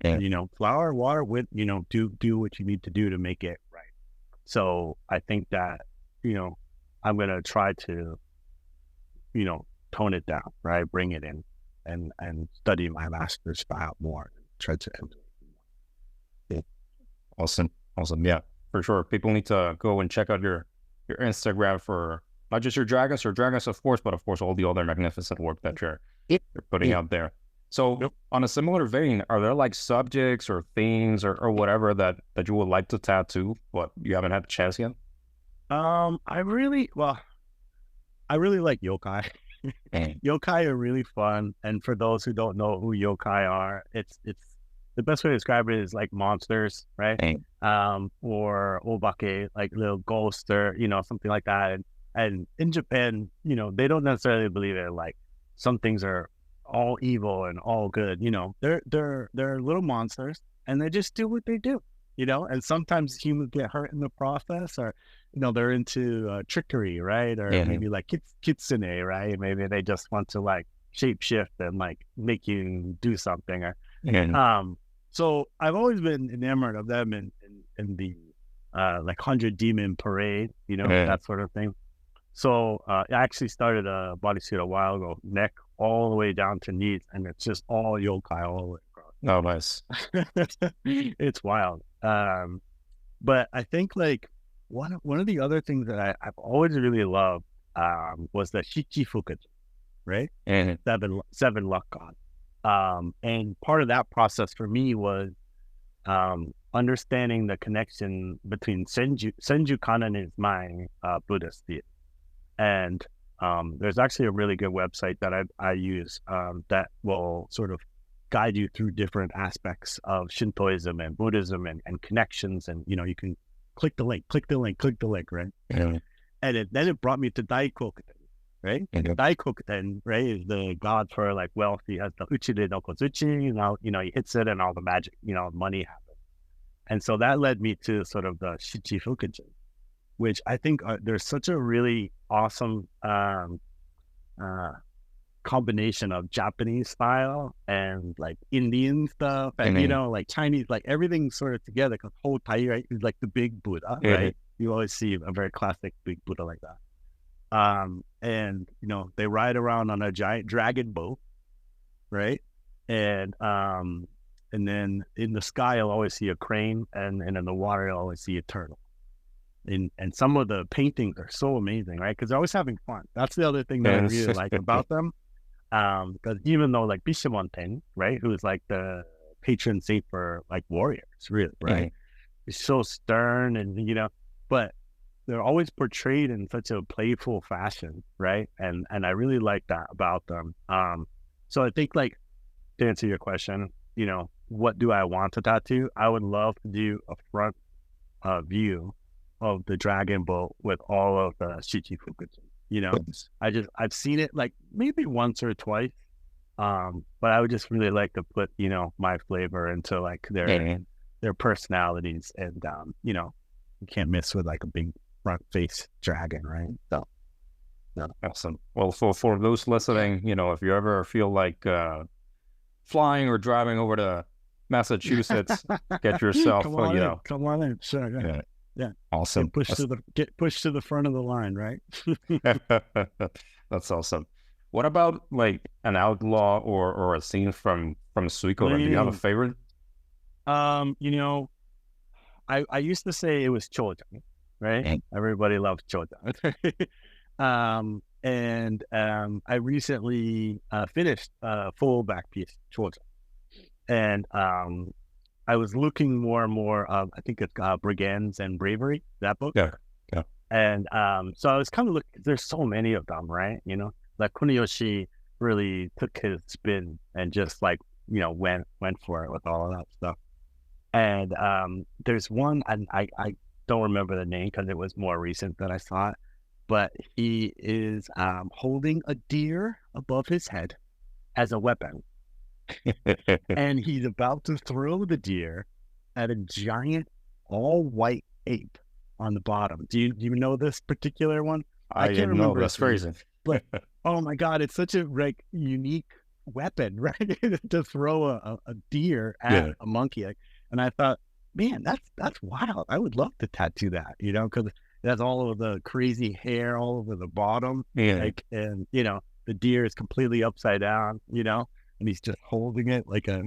Yeah. You know, flour, water, with, you know, do what you need to do to make it right. So I think that, you know, I'm going to try to, you know, tone it down, right? Bring it in and study my master style more and try to emulate more. Awesome. Yeah, for sure. People need to go and check out your Instagram for not just your dragons, of course, but of course all the other magnificent work that you're putting out there. So on a similar vein, are there like subjects or themes or whatever that you would like to tattoo, but you haven't had a chance yet? I really like yokai. Yokai are really fun, and for those who don't know who yokai are, it's the best way to describe it is like monsters, right? Or obake, like little ghosts, or you know, something like that. And in Japan, you know, they don't necessarily believe it. Like some things are all evil and all good. You know, they're little monsters, and they just do what they do. You know, and sometimes humans get hurt in the process, or you know, they're into trickery, right? Or maybe like kitsune, right? Maybe they just want to like shapeshift and like make you do something. Or so I've always been enamored of them in the like 100 Demon Parade, you know, that sort of thing. So I actually started a bodysuit a while ago, neck all the way down to knees, and it's just all yokai all the way across. Oh, nice. It's wild. But I think like one of the other things that I've always really loved was the Shichifukaji, right? Seven luck god. And part of that process for me was understanding the connection between Senju Kanen is my Buddhist theory. And there's actually a really good website that I use that will sort of guide you through different aspects of Shintoism and Buddhism and connections. And, you know, you can click the link, right? And then it brought me to Daikokuten, right? Daikokuten, right, is the god for like wealth. He has the Uchide no Kozuchi, you know, he hits it and all the magic, you know, money happens. And so that led me to sort of the Shichifukaji, which I think there's such a really awesome combination of Japanese style and like Indian stuff, and you know, like Chinese, like everything sort of together. Because Hotai, right, is like the big Buddha, right? You always see a very classic big Buddha like that. And you know, they ride around on a giant dragon boat, right? And then in the sky, you'll always see a crane, and in the water, you'll always see a turtle. And some of the paintings are so amazing, right? Because they're always having fun. That's the other thing that I really like about them. Because even though like Bishamonten, right, who's like the patron saint for like warriors, really, right? He's so stern, and you know, but they're always portrayed in such a playful fashion, right? And I really like that about them. So I think, like, to answer your question, you know, what do I want to tattoo? I would love to do a front view of the dragon boat with all of the Shichifukaji. You know, I've seen it like maybe once or twice, but I would just really like to put, you know, my flavor into like their personalities, and you know, you can't miss with like a big front face dragon, right? So, no. Awesome. Well, for those listening, you know, if you ever feel like flying or driving over to Massachusetts, get yourself, come on in, sure, yeah. Awesome. Get pushed to the front of the line, right? That's awesome. What about like an outlaw or a scene from Suikoden? Do you have a favorite? You know, I used to say it was Chojan, right? Everybody loves Chojan. And I recently finished a full back piece, Chojan, and I was looking more and more. I think it's Brigands and Bravery, that book. Yeah. And so I was kind of looking. There's so many of them, right? You know, like Kuniyoshi really took his spin and just like, you know, went for it with all of that stuff. And there's one, and I don't remember the name because it was more recent that I saw it, but he is holding a deer above his head as a weapon. And he's about to throw the deer at a giant all white ape on the bottom. Do you know this particular one? I can't remember. That's crazy. But oh my god, it's such a like unique weapon, right? To throw a deer at a monkey. And I thought, man, that's wild. I would love to tattoo that, because it has all of the crazy hair all over the bottom. Like, and, the deer is completely upside down, and he's just holding it like a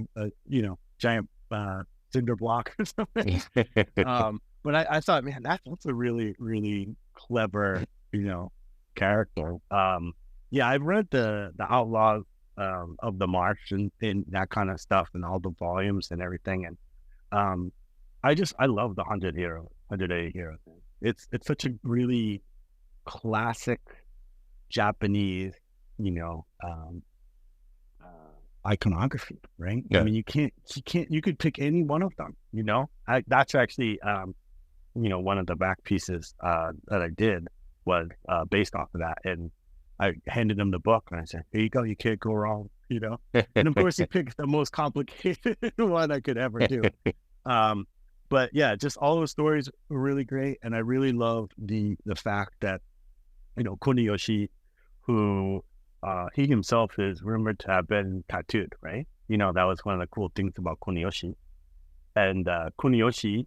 giant cinder block or something. But I thought, man, that's a really, really clever, character. I've read the Outlaws of the March and that kind of stuff and all the volumes and everything. And I love the 100-day hero thing. It's such a really classic Japanese, iconography, right? I mean, you could pick any one of them, that's actually, one of the back pieces that I did was based off of that. And I handed him the book and I said, here you go, you can't go wrong, and of course he picked the most complicated one I could ever do. But yeah, just all those stories were really great. And I really loved the fact that, Kuniyoshi, who he himself is rumored to have been tattooed, right? That was one of the cool things about Kuniyoshi. And Kuniyoshi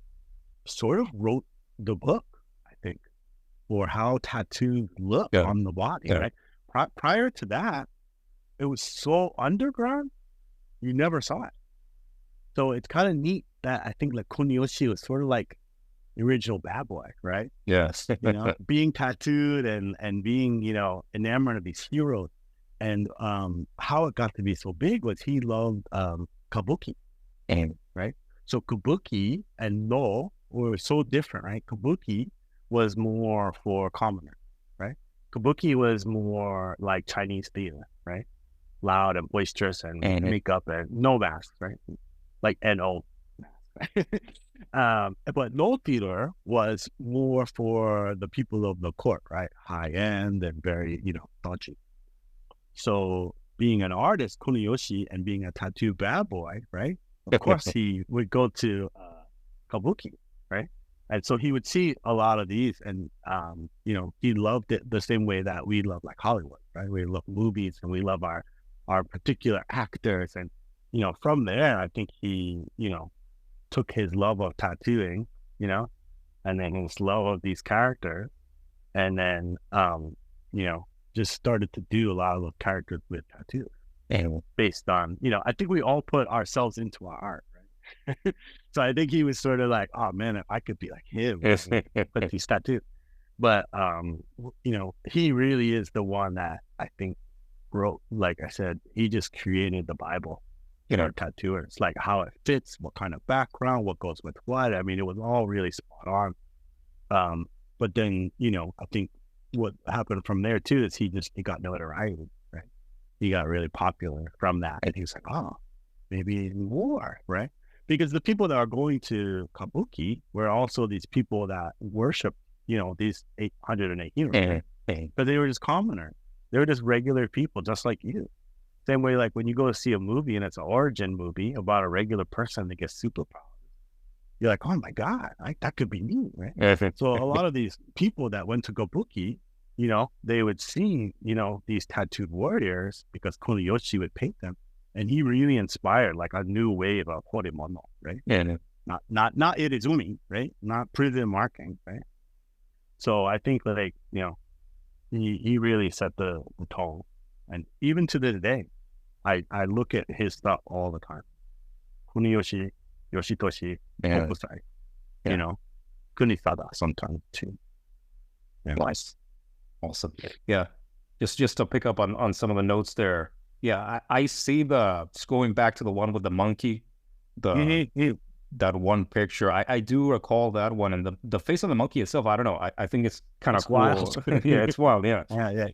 sort of wrote the book, I think, for how tattoos look on the body, right? Prior to that, it was so underground, you never saw it. So it's kind of neat that I think like Kuniyoshi was sort of like the original bad boy, right? Yes. Being tattooed and being, enamored of these heroes. And how it got to be so big was he loved kabuki, right? So kabuki and no were so different, right? Kabuki was more for commoners, right? Kabuki was more like Chinese theater, right? Loud and boisterous and makeup and no masks, right? Like N-O mask, right? But no theater was more for the people of the court, right? High end and very, dodgy. So being an artist, Kuniyoshi, and being a tattoo bad boy, right? Of course, he would go to kabuki, right? And so he would see a lot of these, and he loved it the same way that we love like Hollywood, right? We love movies and we love our particular actors, and from there, I think he took his love of tattooing, and then his love of these characters, and then just started to do a lot of those characters with tattoos. Based on, I think we all put ourselves into our art, right? So I think he was sort of like, oh man, if I could be like him, put these tattoos. But, he really is the one that I think wrote, like I said, he just created the Bible for tattooers, like how it fits, what kind of background, what goes with what. I mean, it was all really spot on. But then, I think what happened from there too is he got notoriety, right? He got really popular from that, and he was like, oh, maybe more, right? Because the people that are going to kabuki were also these people that worship, these 808 heroes, but they were just commoners. They were just regular people, just like you. Same way, like when you go to see a movie and it's an origin movie about a regular person that gets superpowers, you're like, oh my God, that could be me, right? So a lot of these people that went to kabuki, they would see, these tattooed warriors because Kuniyoshi would paint them. And he really inspired like a new wave of Horimono, right? Not Irizumi, right? Not prison marking, right? So I think like, he really set the tone. And even to this day, I look at his stuff all the time. Kuniyoshi, Yoshitoshi, Hokusai, Kunisada sometimes too. Nice. Awesome. Yeah. Just to pick up on some of the notes there. Yeah, I see just going back to the one with the monkey, that one picture. I do recall that one, and the face of the monkey itself, I don't know. I think it's kind of cool. Wild. Yeah, it's wild. Yeah.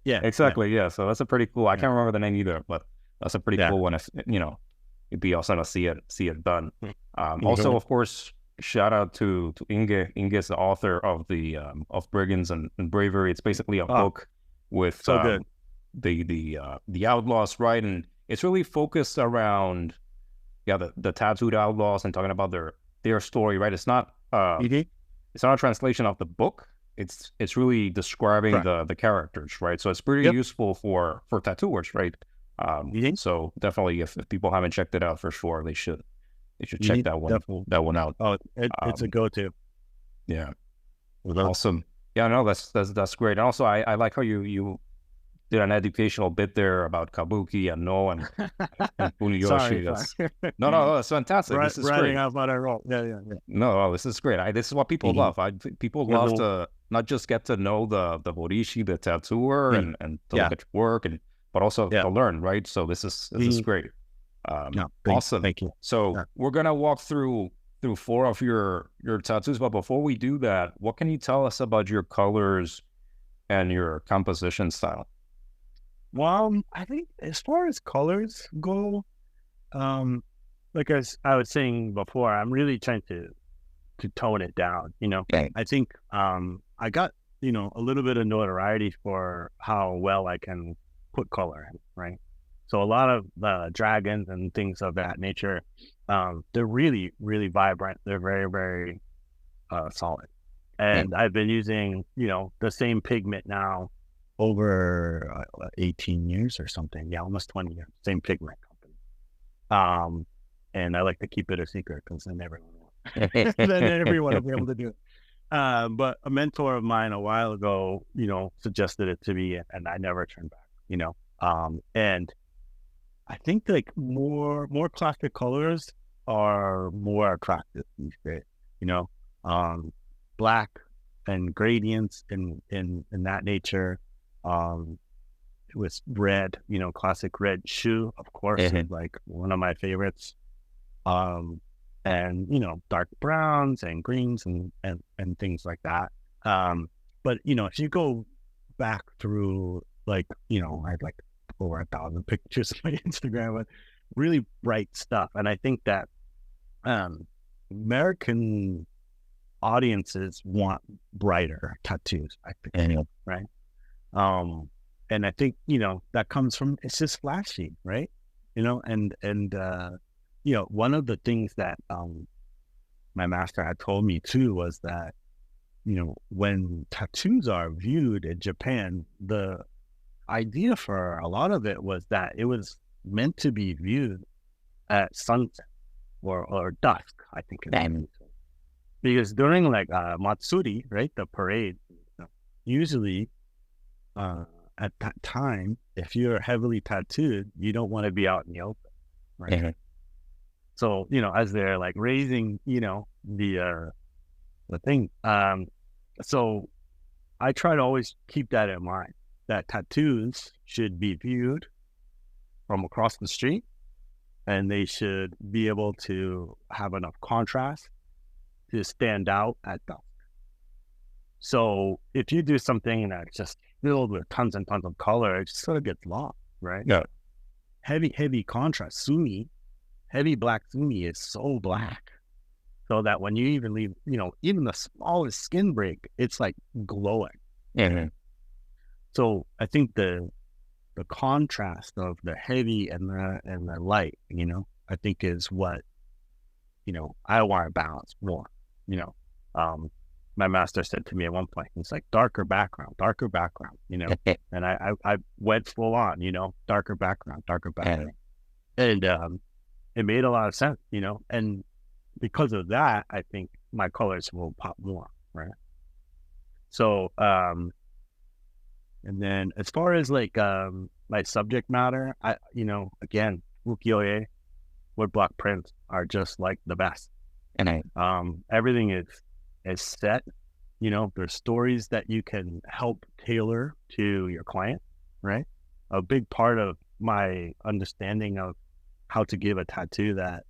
Yeah. Exactly. Yeah. So that's a pretty cool. I can't remember the name either, but that's a pretty cool one. If it'd be awesome to see it done. Also, of course, shout out to Inge. Inge's the author of the of Brigands and Bravery. It's basically a book with so good. The outlaws, right? And it's really focused around the tattooed outlaws and talking about their story, right? It's not it's not a translation of the book. It's really describing the characters, right? So it's pretty useful for tattooers, right? You think? So definitely, if people haven't checked it out, for sure they should You check need that one out. Oh, it's a go-to. Yeah, Without- awesome. Yeah, no, that's great. And also, I like how you did an educational bit there about kabuki and no and Kuniyoshi. Sorry. No, that's fantastic. This is Writing great. out what I wrote. Yeah. No, this is great. This is what people love. People love to not just get to know the Horishi, the tattooer, and to look at your work, but also to learn, right? So this is great. Awesome. Thank you. So we're gonna walk through 4 of your tattoos, but before we do that, what can you tell us about your colors and your composition style? Well, I think as far as colors go, like as I was saying before, I'm really trying to tone it down. I think I got a little bit of notoriety for how well I can put color in, right? So a lot of the dragons and things of that nature, they're really, really vibrant. They're very, very solid. And I've been using, the same pigment now over 18 years or something. Yeah, almost 20 years. Same pigment company. And I like to keep it a secret because then everyone will be able to do it. But a mentor of mine a while ago, suggested it to me, and I never turned back. And I think like more classic colors are more attractive these days. Black and gradients in that nature. With red, classic red shoe, of course, is like one of my favorites. And dark browns and greens and things like that. But if you go back through, like, I had like over 1,000 pictures on my Instagram with really bright stuff, and I think that American audiences want brighter tattoos, I think, right? And I think, that comes from, it's just flashy, right? And one of the things that my master had told me too was that, when tattoos are viewed in Japan, the idea for a lot of it was that it was meant to be viewed at sunset or dusk, I think. Because during like Matsuri, right, the parade, usually at that time, if you're heavily tattooed, you don't want to be out in the open, right? So, as they're like raising, the thing. So I try to always keep that in mind, that tattoos should be viewed from across the street, and they should be able to have enough contrast to stand out at dusk. So if you do something that's just filled with tons and tons of color, it just sort of gets lost, right? Yeah. Heavy contrast. Sumi, heavy black sumi is so black, so that when you even leave, even the smallest skin break, it's like glowing. So I think the contrast of the heavy and the light, I think is what, I want to balance more. My master said to me at one point, it's like darker background, and I went full on, darker background. And it made a lot of sense, and because of that, I think my colors will pop more, right? So, and then as far as like my subject matter, I, again, ukiyo-e, woodblock prints are just like the best. And everything is set. There's stories that you can help tailor to your client, right? A big part of my understanding of how to give a tattoo that,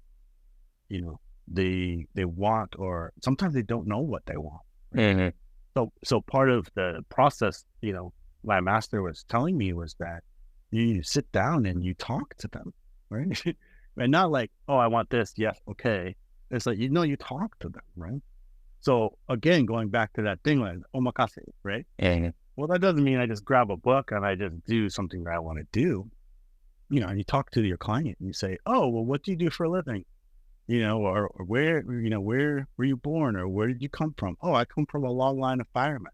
they want, or sometimes they don't know what they want. Right? So part of the process, my master was telling me was that you sit down and you talk to them, right? And not like, oh, I want this. Yes. Okay. It's like, you talk to them, right? So again, going back to that thing like omakase, right? Well, that doesn't mean I just grab a book and I just do something that I want to do. And you talk to your client and you say, oh, well, what do you do for a living? Or where were you born, or where did you come from? Oh, I come from a long line of firemen.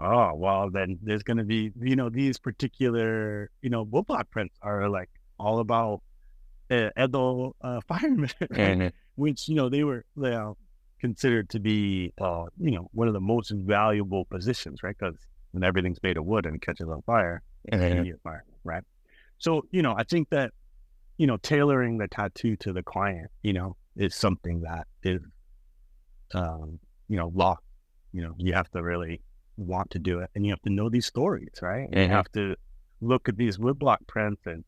Oh, well, then there's going to be, these particular, woodblock prints are like all about Edo firemen, right? Mm-hmm. Which, they were considered to be, one of the most valuable positions, right? Because when everything's made of wood and it catches on fire, Mm-hmm. immediate fire, right? So, I think that, tailoring the tattoo to the client, is something that is, law. You have to really want to do it, and you have to know these stories, right? And you have to look at these woodblock prints, and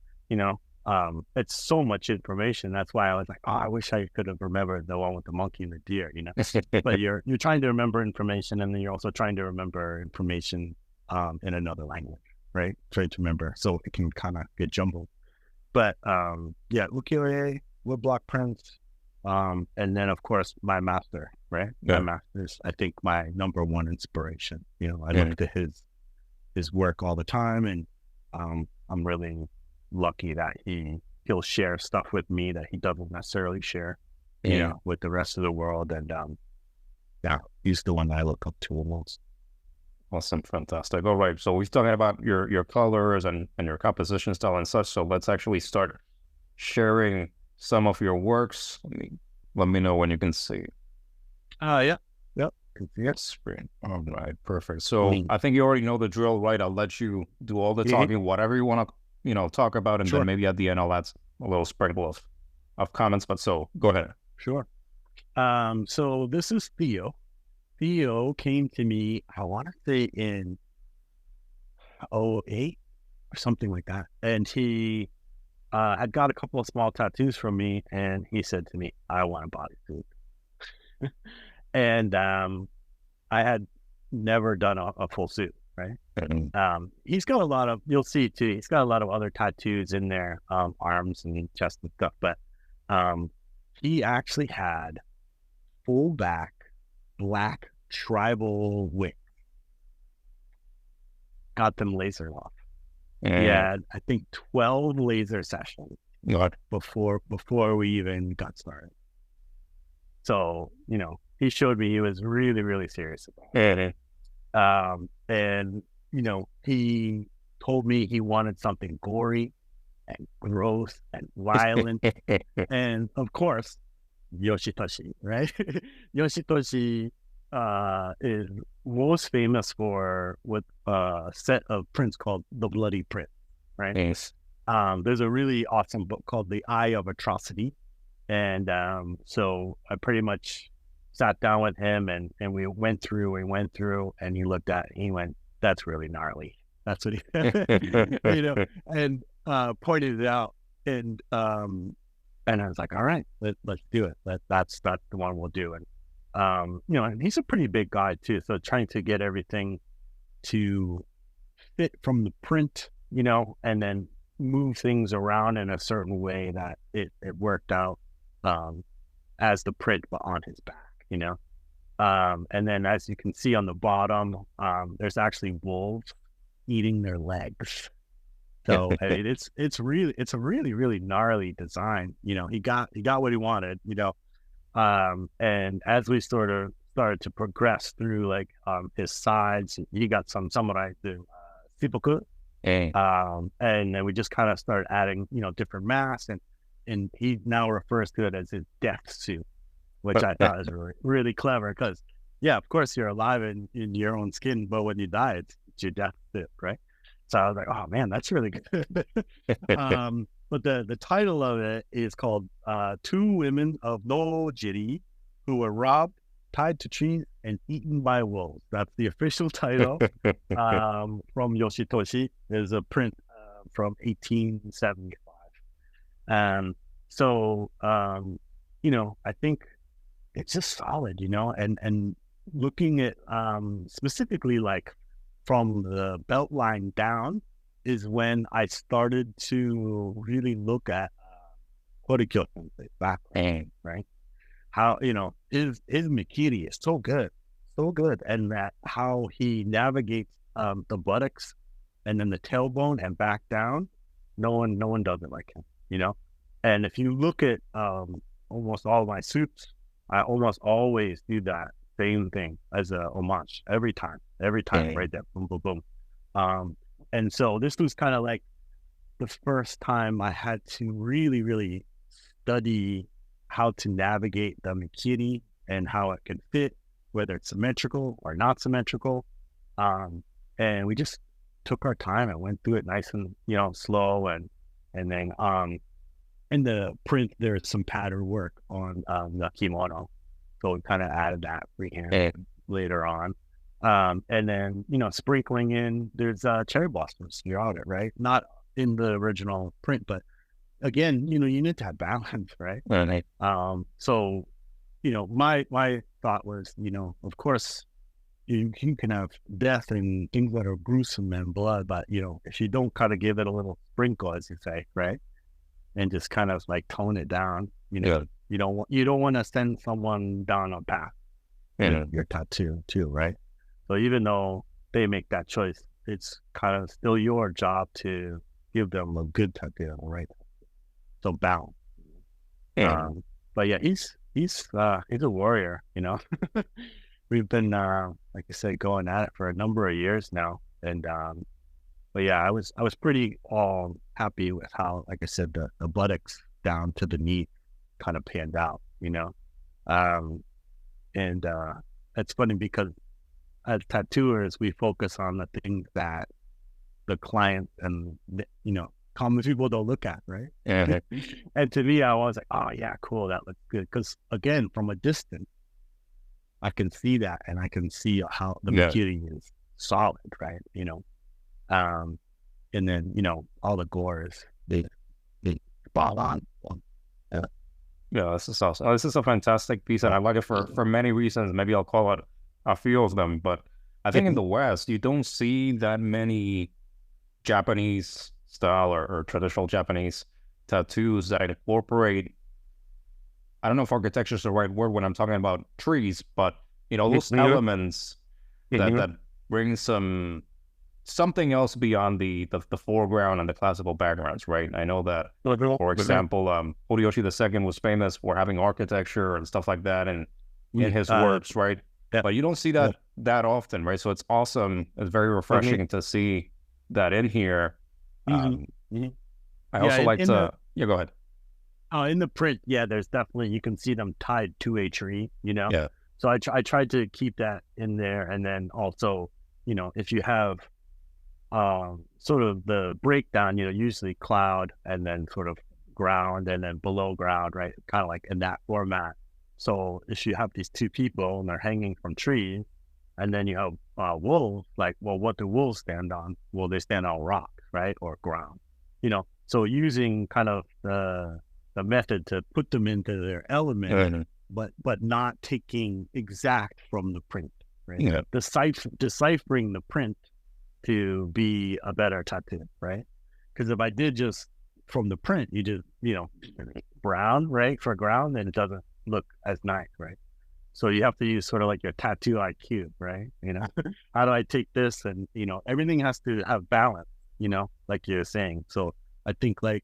it's so much information. That's why I was like, oh, I wish I could have remembered the one with the monkey and the deer, But you're trying to remember information, and then you're also trying to remember information in another language, right? Trying to remember, so it can kind of get jumbled. But yeah, ukiyo-e, woodblock prints, and then of course my master, right? Yeah. My master's, I think, my number one inspiration. I look to his work all the time, and I'm really lucky that he'll share stuff with me that he doesn't necessarily share, with the rest of the world. And yeah, he's the one I look up to almost. Awesome, fantastic. All right, so we've talked about your colors and your composition style and such. So let's actually start sharing some of your works. Let me know when you can see. Yeah. Yep. Yes. All right, perfect. So I think you already know the drill, right? I'll let you do all the talking, whatever you want to, talk about, and then maybe at the end I'll add a little sprinkle of comments. But so go ahead. Sure. So this is Theo. Theo came to me, I want to say in 2008 or something like that. And he had got a couple of small tattoos from me, and he said to me, I want a bodysuit. And I had never done a full suit, right? He's got a lot of, you'll see too, he's got a lot of other tattoos in there, arms and chest and stuff, but he actually had full back black tribal wings. Got them laser off. He had, I think, 12 laser sessions before we even got started. So, he showed me he was really, really serious about it. And, he told me he wanted something gory and gross and violent. And of course, Yoshitoshi, right? Yoshitoshi is most famous with a set of prints called The Bloody Print, right? Yes. There's a really awesome book called The Eye of Atrocity. And so I pretty much sat down with him, and we went through, and he looked at it, and he went, that's really gnarly. That's what he and pointed it out. And I was like, all right, let's do it. That's the one we'll do. And and he's a pretty big guy too. So trying to get everything to fit from the print, and then move things around in a certain way that it worked out as the print, but on his back, and then as you can see on the bottom, there's actually wolves eating their legs. So it's a really, really gnarly design. He got what he wanted, and as we sort of started to progress through his sides, he got some samurai to seppuku. And then we just kind of started adding, different masks, and he now refers to it as his death suit, which I thought was really, really clever, because yeah, of course you're alive in your own skin, but when you die, it's your death suit, right? So I was like, oh man, that's really good. But the title of it is called Two Women of Nojiri Who Were Robbed, Tied to Trees, and Eaten by Wolves. That's the official title from Yoshitoshi. There's a print from 1875. So, I think it's just solid, and looking at specifically from the belt line down is when I started to really look at Horikei background, right? How, his mikiri is so good, and that how he navigates the buttocks and then the tailbone and back down, no one does it like him, And if you look at almost all of my suits, I almost always do that same thing as a homage every time, right there, boom, boom, boom. And so this was kind of like the first time I had to really, really study how to navigate the mikiri and how it can fit, whether it's symmetrical or not symmetrical. And we just took our time and went through it nice and, slow. And then in the print, there's some pattern work on the kimono. So we kind of added that freehand later on. And then, sprinkling in, there's cherry blossoms throughout it, right? Not in the original print, but again, you need to have balance, right? Right. So, my thought was, of course, you can have death and things that are gruesome and blood, but, if you don't kind of give it a little sprinkle, as you say, right? And just kind of like tone it down, you don't want to send someone down a path with your tattoo too, right? So even though they make that choice, it's kind of still your job to give them a good tattoo, right? So balance. But yeah, he's a warrior, We've been like I said, going at it for a number of years now. And but yeah, I was pretty happy with how, like I said, the buttocks down to the knee kind of panned out, and it's funny because as tattooers, we focus on the things that the client and common people don't look at, right? And to me, I was like, oh yeah, cool, that looks good. Because again, from a distance, I can see that, and I can see how the mikiri is solid, right? And then all the gore is they spot on. Yeah, this is awesome. This is a fantastic piece, and I like it for many reasons. Maybe I'll call out a few of them, but I think in the West, you don't see that many Japanese style or traditional Japanese tattoos that incorporate, I don't know if architecture is the right word when I'm talking about trees, but those elements that bring something else beyond the foreground and the classical backgrounds, right? I know that, for example, Hideyoshi II was famous for having architecture and stuff like that in his works, right? But you don't see that often, right? So it's awesome. It's very refreshing to see that in here. I also like to... go ahead. In the print, there's definitely, you can see them tied to a tree, Yeah. So I tried to keep that in there. And then also, if you have sort of the breakdown, usually cloud and then sort of ground and then below ground, right? Kind of like in that format. So if you have these two people and they're hanging from trees, and then you have wolves, like, well, what do wolves stand on? Well, they stand on rock, right? Or ground, So using kind of the method to put them into their element, but not taking exact from the print, right? Yeah. Deciphering the print to be a better tattoo, right? Because if I did just from the print, you just, brown, right? For ground, then it doesn't look as nice, right? So you have to use sort of like your tattoo IQ, right? How do I take this? And, everything has to have balance, like you're saying. So I think like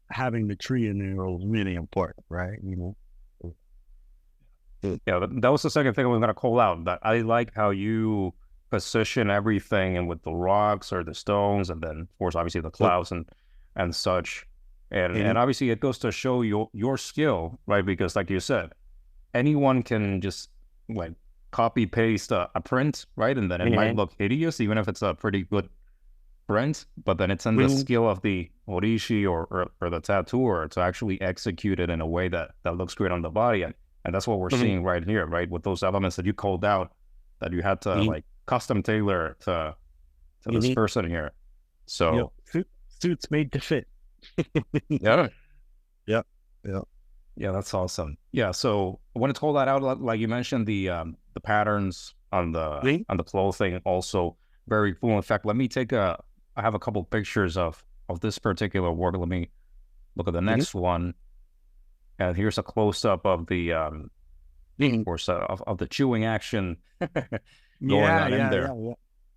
having the tree in there was really important, right? Yeah, that was the second thing I was going to call out. That I like how you position everything, and with the rocks or the stones, and then of course obviously the clouds and such, and obviously it goes to show your skill, right? Because like you said, anyone can just like copy paste a print, right? And then it might look hideous, even if it's a pretty good print. But then it's in the skill of the Horishi or the tattooer to actually execute it in a way that looks great on the body, and that's what we're seeing right here, right? With those elements that you called out, that you had to like custom tailor to this person here. So suits made to fit. Yeah, Yeah, that's awesome. Yeah, so I want to call that out, like you mentioned, the patterns on the clothing also very cool. In fact, let me I have a couple pictures of this particular work. Let me look at the next one, and here's a close up of the of course of the chewing action going on in there.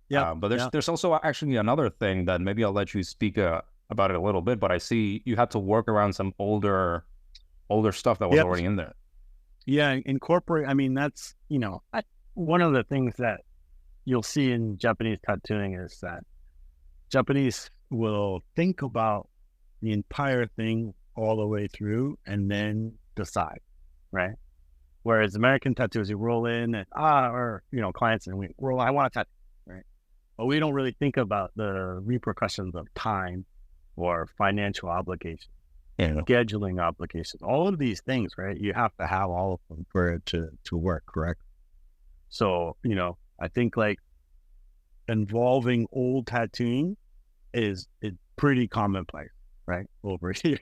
Yeah. But there's also actually another thing that maybe I'll let you speak about it a little bit. But I see you had to work around some older stuff that was already in there. Yeah, incorporate. I mean, that's, one of the things that you'll see in Japanese tattooing is that Japanese will think about the entire thing all the way through and then decide, right? Whereas American tattoos, you roll in and, clients, and we roll, I want a tattoo, right? But we don't really think about the repercussions of time or financial obligations, scheduling obligations, all of these things, right? You have to have all of them for it to work, correct? So, I think like involving old tattooing is pretty commonplace, right? Over here,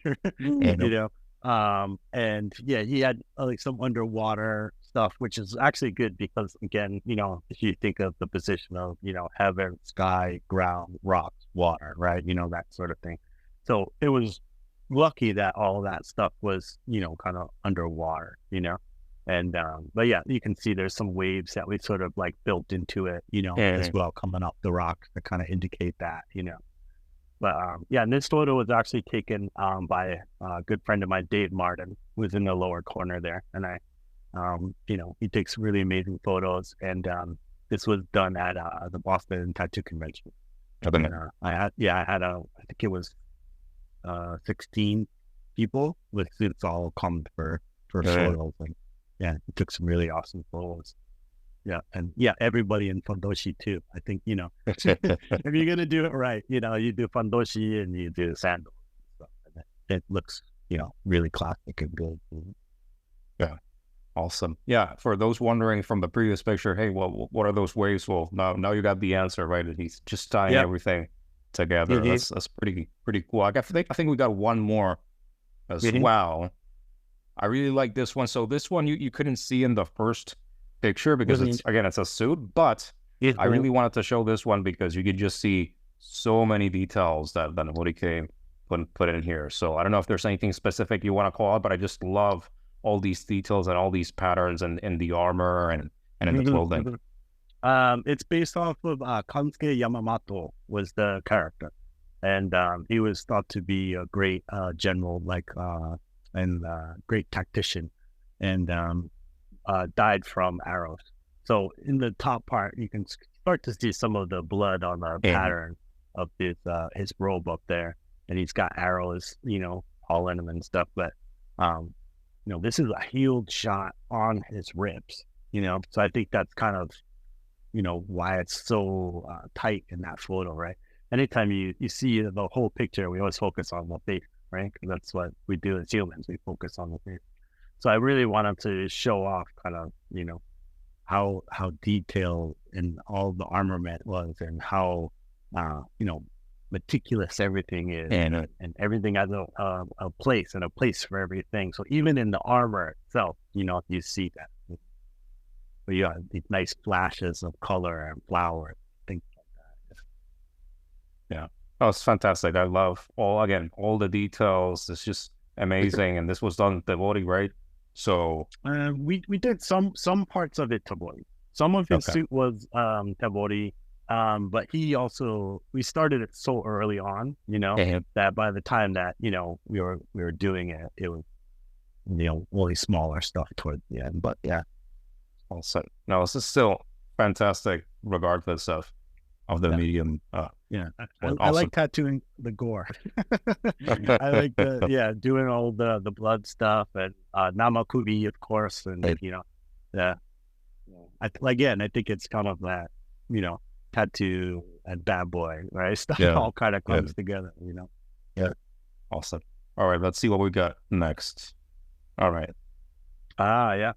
and yeah, he had like some underwater stuff, which is actually good because again, if you think of the position of, heaven, sky, ground, rocks, water, right? That sort of thing. So it was lucky that all that stuff was, kind of underwater, and, but yeah, you can see there's some waves that we sort of like built into it, as well, coming up the rocks to kind of indicate that, But yeah, and this photo was actually taken by a good friend of mine, Dave Martin, who's in the lower corner there. And he takes really amazing photos. And this was done at the Boston Tattoo Convention. And, I think it was 16 people with suits all come for photos. And yeah, he took some really awesome photos. Yeah. And yeah, everybody in Fundoshi too. I think, if you're going to do it right, you do Fundoshi and you do sandals. So it looks, really classic and good. Yeah. Awesome. Yeah. For those wondering from the previous picture, hey, well, what are those waves? Well, now you got the answer, right? And he's just tying everything together. That's pretty cool. I think we got one more as well. I really like this one. So this one you couldn't see in the first picture because it's a suit, but I really wanted to show this one because you could just see so many details that Horikei put in here. So I don't know if there's anything specific you want to call out, but I just love all these details and all these patterns and in the armor and in the clothing. It's based off of Kansuke Yamamoto was the character, and he was thought to be a great general, and great tactician, and died from arrows. So in the top part, you can start to see some of the blood on the pattern of his robe up there, and he's got arrows, all in him and stuff. But this is a healed shot on his ribs, So I think that's kind of, why it's so tight in that photo, right? Anytime you see the whole picture, we always focus on the face, right? Because that's what we do as humans. We focus on the face. So I really wanted to show off kind of, how detailed and all the armament was and how, meticulous everything is, and everything has a place and a place for everything. So even in the armor itself, you see that. But yeah, these nice flashes of color and flowers, things like that. Yeah. Oh, it's fantastic. I love all the details. It's just amazing. And this was done Tebori, right? So we did some parts of it Tebori. Some of his suit was Tebori, but we started it so early on, that by the time that we were doing it, it was really smaller stuff towards the end. But yeah, also no, this is still fantastic regardless of the medium. I like tattooing the gore. I like doing all the blood stuff and namakubi, of course, and I think it's kind of that, tattoo and bad boy, right? Stuff all kind of comes together, Yeah. Awesome. All right, let's see what we got next. All right. Yeah.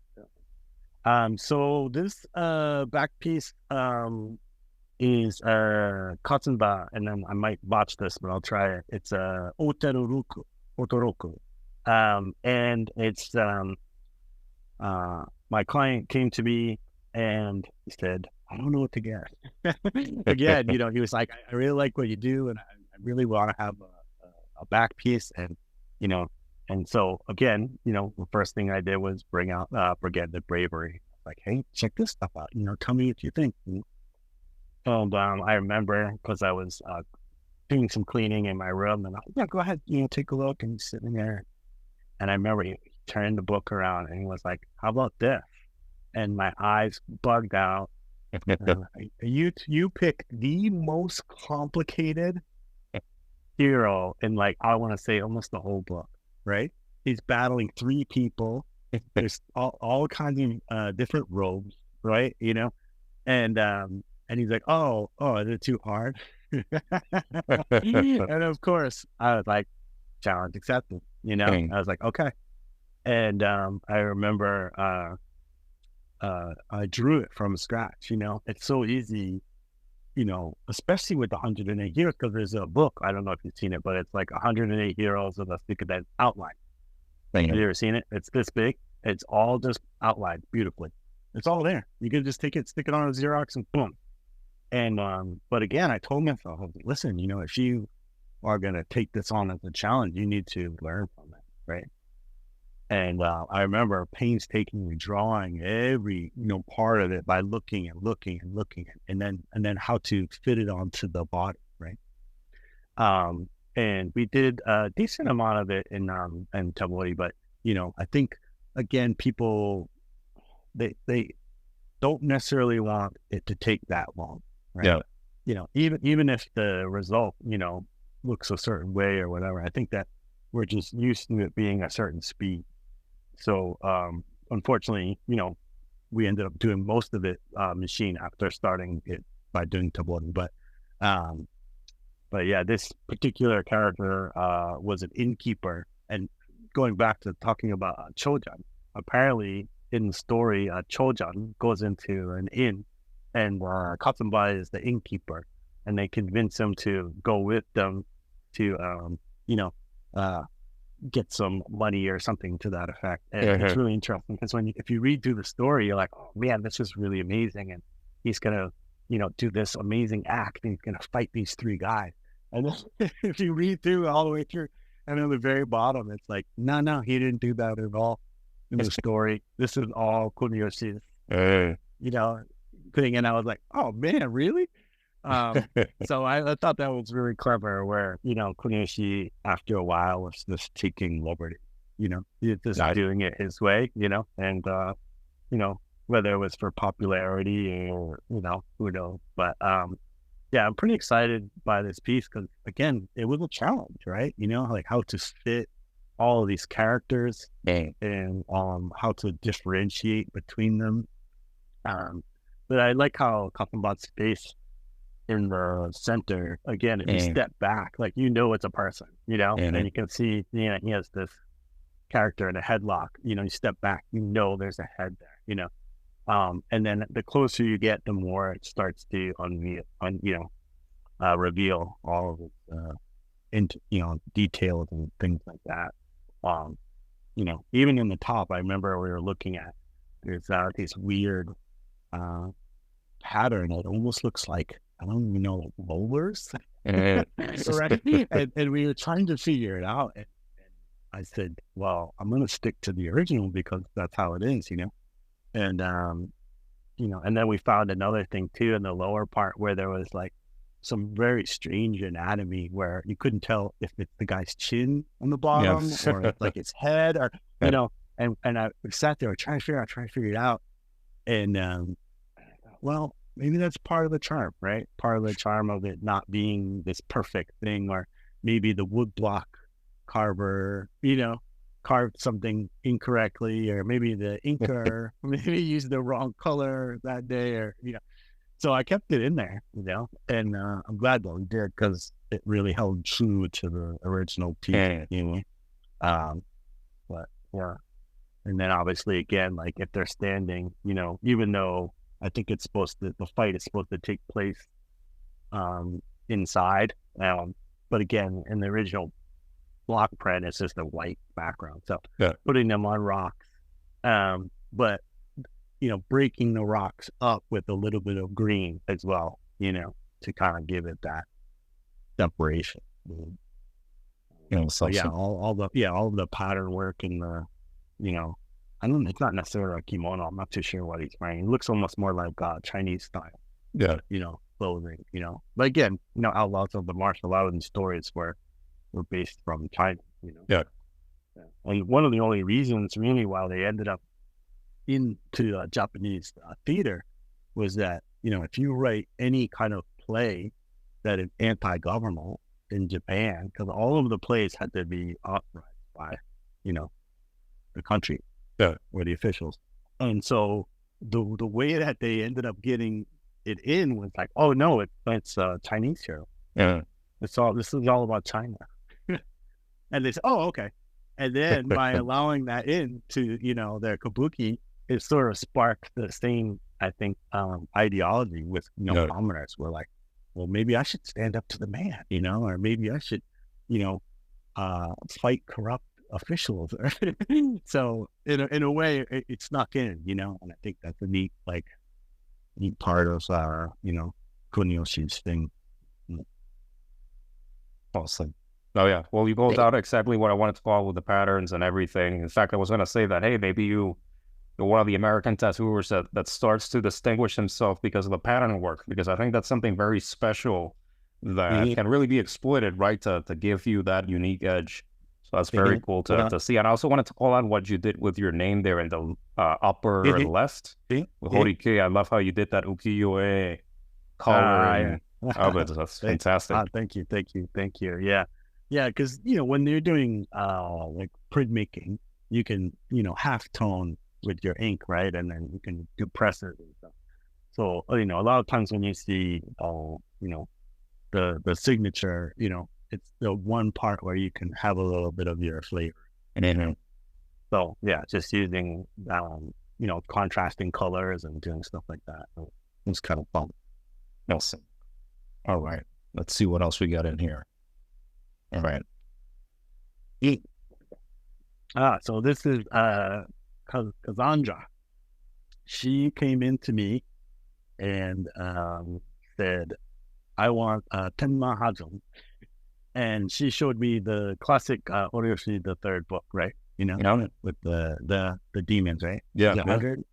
So this back piece is Kassenba, and then I might botch this, but I'll try it. It's Oteiroku. And it's my client came to me and he said, I don't know what to get. Again, he was like, I really like what you do, and I really want to have a back piece, and and so again, the first thing I did was bring out Forget the Bravery. Like, hey, check this stuff out. Tell me what you think. I remember because I was doing some cleaning in my room, and go ahead, take a look, and he's sitting there. And I remember he turned the book around and he was like, how about this? And my eyes bugged out. You pick the most complicated hero in, like, I want to say almost the whole book, right? He's battling 3 people. There's all kinds of different robes, right? You know, and he's like, oh, is it too hard? And of course, I was like, challenge accepted. You know, I was like, okay. And I remember I drew it from scratch. You know, it's so easy. You know, especially with the 108 heroes, because there's a book. I don't know if you've seen it, but it's like 108 heroes of the Suikoden outline. Have you ever seen it? It's this big. It's all just outlined beautifully. It's all there. You can just take it, stick it on a Xerox, and boom. And but again, I told myself, listen, you know, if you are gonna take this on as a challenge, you need to learn from it, right? And I remember painstakingly drawing every, you know, part of it by looking and looking and looking, and then how to fit it onto the body, right? And we did a decent amount of it in Tebori, but you know, I think again, people they don't necessarily want it to take that long, right? Yeah. You know, even if the result, you know, looks a certain way or whatever, I think that we're just used to it being a certain speed. So unfortunately, you know, we ended up doing most of it machine after starting it by doing Tebori. But yeah, this particular character was an innkeeper. And going back to talking about Chojan, apparently in the story, Chojan goes into an inn, and Kassenba is the innkeeper, and they convince him to go with them to, you know, get some money or something to that effect. And it's really interesting because if you read through the story, you're like, oh man, this is really amazing. And he's going to, you know, do this amazing act, and he's going to fight these 3 guys. And then if you read through all the way through, and at the very bottom, it's like, no, he didn't do that at all in the story. This is all Kuniyoshi's, you know, thing. And I was like, oh man, really? So I thought that was really clever, where, you know, Kuniyoshi after a while was just taking liberty, you know, just doing it his way, you know, and you know, whether it was for popularity or, you know, who knows. But yeah, I'm pretty excited by this piece because, again, it was a challenge, right? You know, like how to fit all of these characters and how to differentiate between them. But I like how Kassenba's face in the center, again, if you step back, like, you know, it's a person, you know, and then you can see, you know, he has this character in a headlock, you know, you step back, you know, there's a head there, you know. And then the closer you get, the more it starts to reveal all of its into, you know, details and things like that. You know, even in the top, I remember we were looking at, there's this weird pattern that almost looks like, I don't even know, like molars. Right? And we were trying to figure it out. And I said, well, I'm going to stick to the original because that's how it is, you know. And, you know, and then we found another thing too in the lower part where there was like some very strange anatomy where you couldn't tell if it's the guy's chin on the bottom or like his head or, you know, and I sat there trying to figure it out. And, well, maybe that's part of the charm, right? Part of the charm of it not being this perfect thing, or maybe the woodblock carver, you know, carved something incorrectly, or maybe the inker maybe used the wrong color that day, or, you know. So I kept it in there, you know, and I'm glad that we did because it really held true to the original piece, you know. But yeah, and then obviously again, like if they're standing, you know, even though I think it's supposed to, the fight is supposed to take place inside, but again, in the original block print, it's just a white background. So putting them on rocks, but you know, breaking the rocks up with a little bit of green as well, you know, to kind of give it that separation. You know, so yeah, all the pattern work and the, you know, it's not necessarily a kimono. I'm not too sure what he's wearing. It looks almost more like Chinese style, you know, clothing, you know. But again, you know, outlaws of the martial art and stories were based from China, you know. And one of the only reasons really why they ended up into Japanese theater was that, if you write any kind of play that is anti-government in Japan, because all of the plays had to be authorized by, the country or the officials. And so the way that they ended up getting it in was like, oh no, it's Chinese hero. Yeah. This is all about China. And they said, oh, okay. And then by allowing that into, their kabuki, it sort of sparked the same, I think, ideology with, commoners. We're like, well, maybe I should stand up to the man, or maybe I should, fight corrupt officials. So in a way, it snuck in, and I think that's a neat part of our, Kuniyoshi's thing. Awesome. Oh yeah. Well, you pulled out exactly what I wanted to follow with the patterns and everything. In fact, I was going to say that, hey, maybe you're one of the American tattooers that starts to distinguish himself because of the pattern work, because I think that's something very special that can really be exploited, right, to give you that unique edge. So that's very cool to see. And I also wanted to call out what you did with your name there in the upper left. With Horikei, I love how you did that ukiyo-e coloring of it. That's fantastic. Thank you. Yeah, because, when you're doing printmaking, you can, half tone with your ink, right? And then you can do presses and stuff. So, a lot of times when you see, the signature, it's the one part where you can have a little bit of your flavor. So, yeah, just using, contrasting colors and doing stuff like that. It's kind of fun. Awesome. All right. Let's see what else we got in here. All right. So this is Cassandra. She came into me and said, I want Tenma Hajun. And she showed me the classic Horiyoshi, the third book, right? With the demons, right? Yeah. 100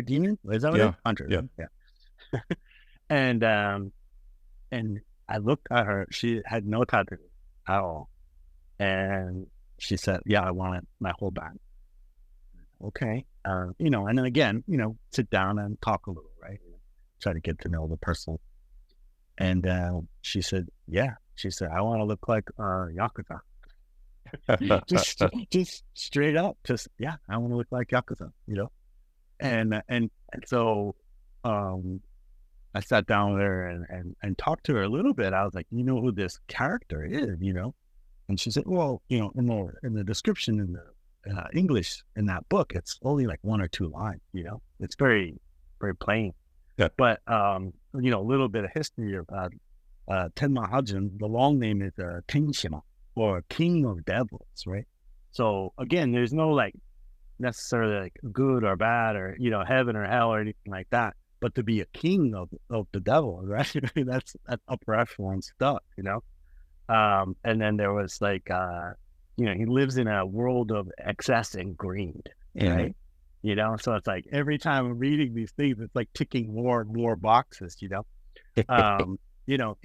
demons? Is that what it is? 100. Yeah. And I looked at her. She had no tattoo at all. And she said, yeah, I want it, my whole back. Okay. And then again, sit down and talk a little, right? Try to get to know the person. And she said, yeah. She said, I want to look like Yakuza. just straight up, yeah, I want to look like Yakuza, And so I sat down with her and talked to her a little bit. I was like, you know who this character is, And she said, well, in the description in the English in that book, it's only like 1 or 2 lines, It's very, very plain. Yeah. But, a little bit of history of Tenma Hajun, the long name is Tenshima, or King of Devils, right? So, again, there's no necessarily good or bad or, heaven or hell or anything like that. But to be a king of the devil, right? that's upper echelon stuff, And then there was he lives in a world of excess and greed, right? So it's like every time I'm reading these things, it's like ticking more and more boxes, He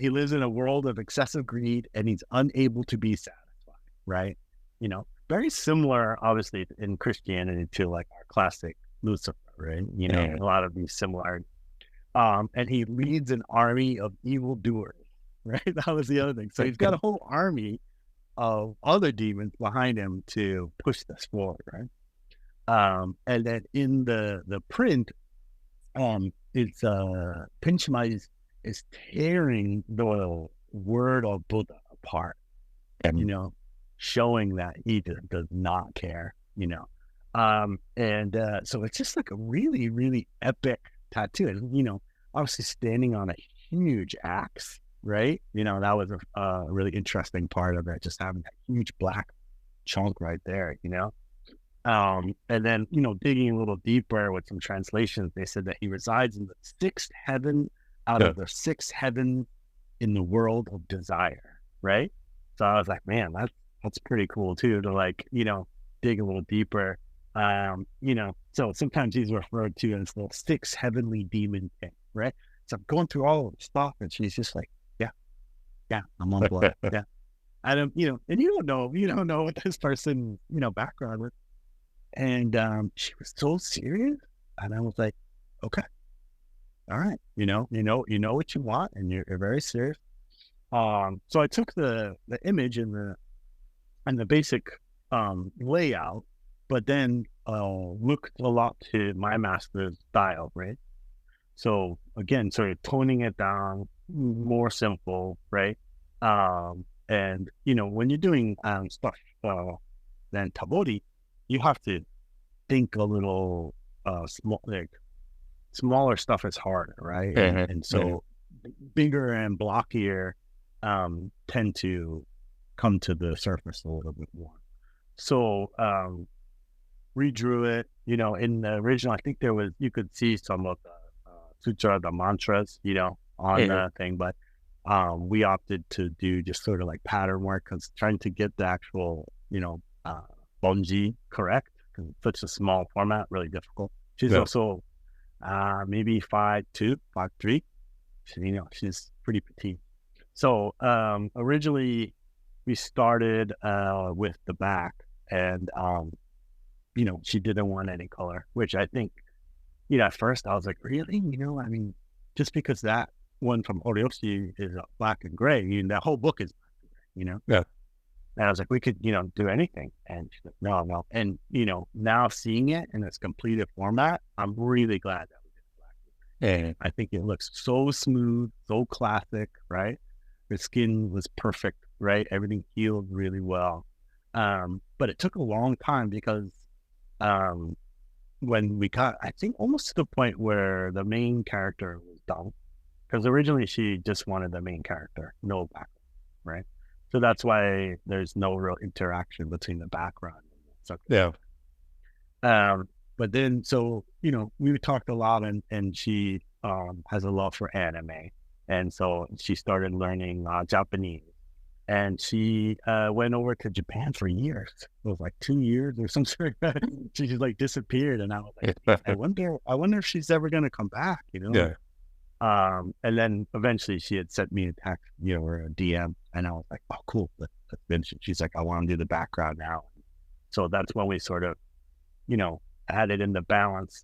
lives in a world of excessive greed and he's unable to be satisfied, right? Very similar, obviously, in Christianity to our classic Lucifer, right? A lot of these similarities. And he leads an army of evildoers, right? That was the other thing. So he's got a whole army of other demons behind him to push this forward, right? And then in the print, it's Pinchima is tearing the word of Buddha apart, showing that he does not care, so it's just like a really, really epic tattoo. And, obviously standing on a huge axe, right? That was a really interesting part of it, just having that huge black chunk right there, and then, digging a little deeper with some translations, they said that he resides in the 6th heaven out of the 6 heavens in the world of desire, right? So I was like, man, that's pretty cool too, to dig a little deeper. So sometimes he's referred to as the 6 heavenly demon king, right? So I'm going through all of the stuff and she's just like, yeah, I'm on board. Yeah. I don't, and you don't know what this person, background was. And she was so serious. And I was like, okay, all right. You know what you want, and you're very serious. So I took the image and the basic layout, but then looked a lot to my master's style, right? So again, sort of toning it down, more simple, right? And when you're doing stuff than Tebori, you have to think a little smaller stuff is harder, right? And so bigger and blockier tend to come to the surface a little bit more. So redrew it, in the original, I think you could see some of the sutra, the mantras, on the thing, but we opted to do just sort of like pattern work, because trying to get the actual, bonji correct, because it's such a small format, really difficult. She's also maybe 5'2", 5'3". She's pretty petite. So originally we started with the back, and she didn't want any color, which I think, at first I was like, really? I mean, just because that one from Horishi is black and gray, that whole book is black and gray, Yeah. And I was like, we could, do anything. And she's like, no. And, now seeing it in its completed format, I'm really glad that we did black and gray. I think it looks so smooth, so classic, right? Her skin was perfect, right? Everything healed really well. But it took a long time, because when we got, I think, almost to the point where the main character was done, because originally she just wanted the main character, no background, right? So that's why there's no real interaction between the background and the subject. Yeah. But then, so, we talked a lot, and she has a love for anime. And so she started learning Japanese. And she went over to Japan for years. It was like 2 years or something like that. She just like disappeared, and I was like, I wonder if she's ever gonna come back, Yeah. And then eventually she had sent me a text, or a DM, and I was like, oh, cool, let's finish it. She's like, I want to do the background now. So that's when we sort of, added in the balance,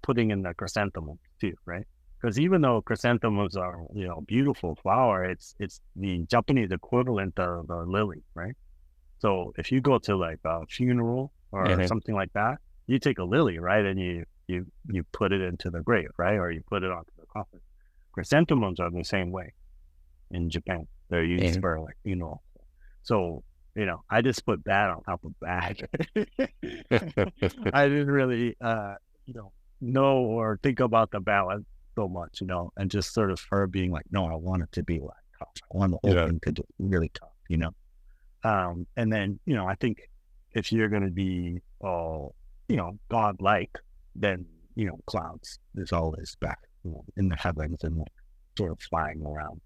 putting in the chrysanthemums too, right? Because even though chrysanthemums are, beautiful flower, it's the Japanese equivalent of the lily, right? So if you go to like a funeral or something like that, you take a lily, right, and you put it into the grave, right, or you put it onto the coffin. Chrysanthemums are the same way in Japan. They're used for like funeral. So I just put bad on top of bad. I didn't really know or think about the balance so much, and just sort of her being like, no, I want it to be like tough. I want the whole thing to be really tough, and then, I think if you're going to be, godlike, then, clouds is always back, in the heavens and like sort of flying around,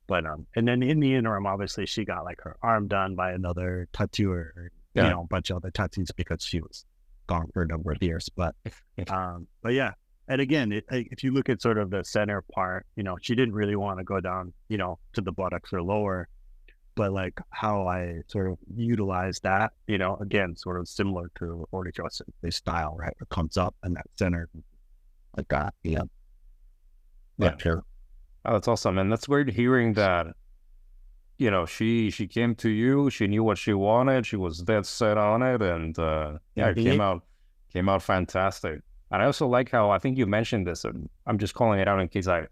but, and then in the interim, obviously she got like her arm done by another tattooer, a bunch of other tattoos, because she was gone for a number of years, but yeah. And again, if you look at sort of the center part, she didn't really want to go down, to the buttocks or lower, but like how I sort of utilize that, again, sort of similar to Horikei style, right? It comes up and that center, like that, But, sure. Oh, that's awesome. And that's weird hearing that, she came to you, she knew what she wanted, she was dead set on it, and it came out fantastic. And I also like how, I think you mentioned this, and I'm just calling it out in case I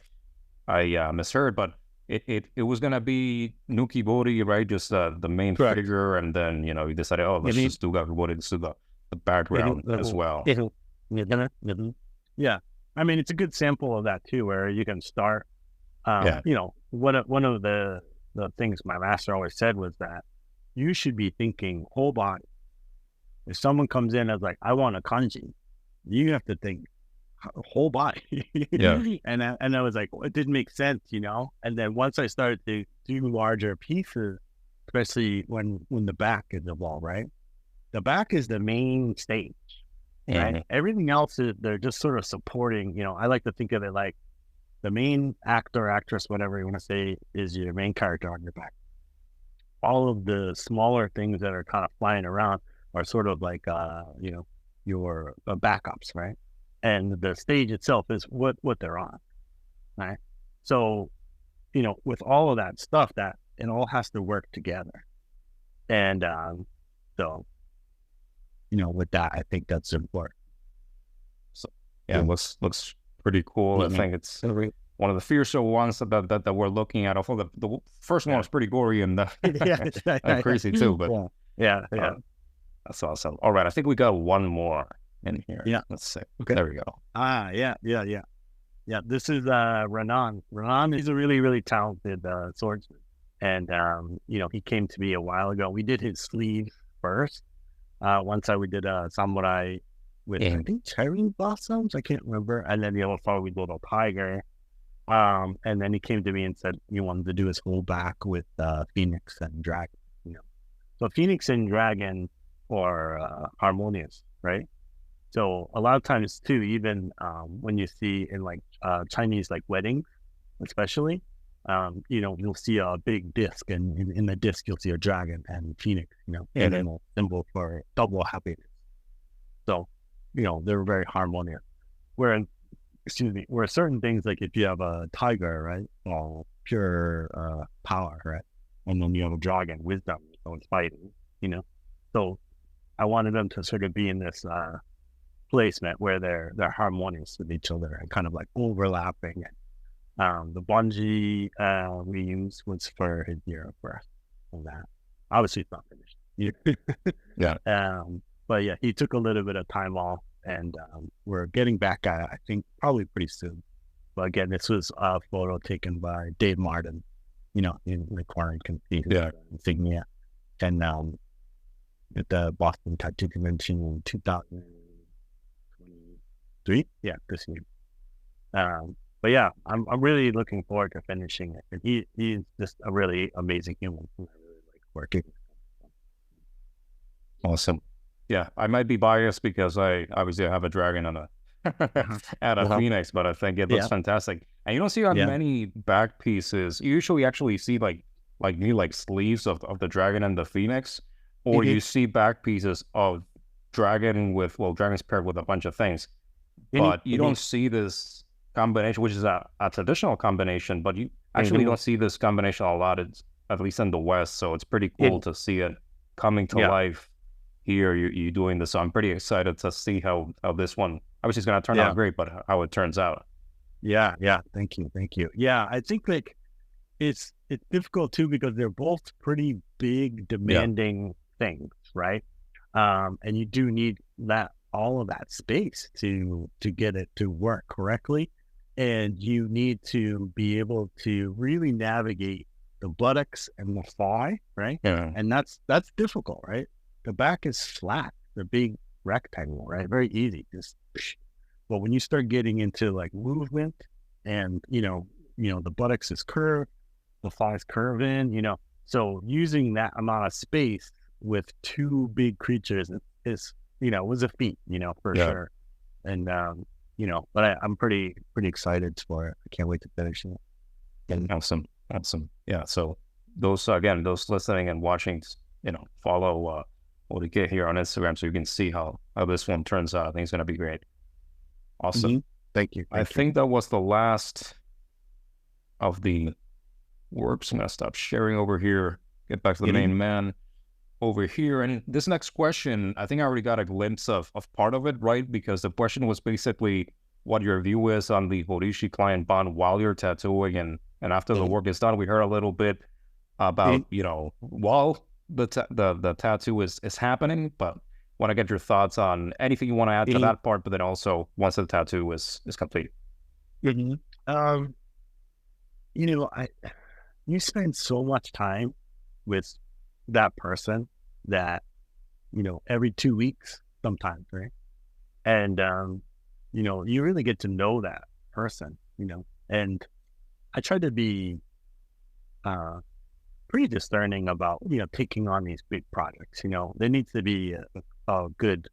misheard, but it was going to be Nukibori, right? Just the main figure, and then, you decided, let's just do everybody to the background as well. Yeah. I mean, it's a good sample of that too, where you can start, one of the things my master always said was that you should be thinking whole body. If someone comes in as like, I want a kanji, you have to think whole body. And I was like, well, it didn't make sense, And then once I started to do larger pieces, especially when the back is involved, right? The back is the main stage, right? Everything else they're just sort of supporting. I like to think of it like the main actor, actress, whatever you want to say, is your main character on your back. all of the smaller things that are kind of flying around are sort of like, your backups, right? And the stage itself is what they're on, right? So, with all of that stuff, that it all has to work together. And so, with that, I think that's important. So yeah, it looks pretty cool. I think it's one of the fiercer ones that we're looking at. Although the first one was pretty gory and crazy too. But yeah. That's awesome. All right, I think we got one more in here. Yeah. Let's see. Okay. There we go. Yeah, this is Renan. Renan is a really, really talented swordsman. And, he came to me a while ago. We did his sleeve first. We did a samurai with, I think, cherry blossoms. I can't remember. And then the other part, we did a tiger. And then he came to me and said he wanted to do his whole back with Phoenix and Dragon. So Phoenix and Dragon are harmonious, right? So a lot of times too, even when you see in like Chinese like weddings, especially, you'll see a big disc, and in the disc you'll see a dragon and Phoenix, and then a symbol for double happiness. So, they're very harmonious. Where certain things, like if you have a tiger, right, pure power, right, and then you have a dragon, wisdom, so it's fighting, So I wanted them to sort of be in this placement where they're harmonious with each other and kind of like overlapping. The bungee we used was for his year of birth, and that obviously it's not finished. Yeah. But yeah, he took a little bit of time off, and we're getting back at it, I think probably pretty soon. But again, this was a photo taken by Dave Martin, in the corner you can see his insignia, and at the Boston Tattoo Convention in 2023. Yeah, this year. But yeah, I'm really looking forward to finishing it. And he's just a really amazing human. I really like working with him. Awesome. Yeah, I might be biased because I obviously have a dragon and a phoenix, but I think it looks fantastic. And you don't see on many back pieces. You usually actually see like sleeves of the dragon and the phoenix, or you see back pieces of dragons paired with a bunch of things. But you don't see this combination, which is a traditional combination, but you actually don't see this combination a lot, at least in the West. So it's pretty cool to see it coming to life here. You doing this. So I'm pretty excited to see how this one, obviously it's going to turn out great, but how it turns out. Yeah. Thank you. Yeah, I think like it's difficult too, because they're both pretty big, demanding things, right? And you do need all of that space to get it to work correctly. And you need to be able to really navigate the buttocks and the thigh, right? Yeah. And that's difficult, right? The back is flat, the big rectangle, right? Very easy. But when you start getting into like movement and, the buttocks is curved, the thighs curve in, so using that amount of space with two big creatures is was a feat, for sure. And, but I'm pretty excited for it. I can't wait to finish it. And awesome. Yeah. So those listening and watching, follow Horikei here on Instagram so you can see how this one turns out. I think it's going to be great. Awesome. Mm-hmm. Thank you. I think that was the last of the works. I'm going to stop sharing over here, get back to the main man over here. And this next question, I think I already got a glimpse of part of it, right? Because the question was basically what your view is on the Horishi-client bond while you're tattooing and after the work is done. We heard a little bit about, while the tattoo is happening, but want to get your thoughts on anything you want to add to that part, but then also once the tattoo is complete. You spend so much time with that person that, every 2 weeks sometimes, right? And, you really get to know that person, and I try to be pretty discerning about, taking on these big projects. There needs to be a good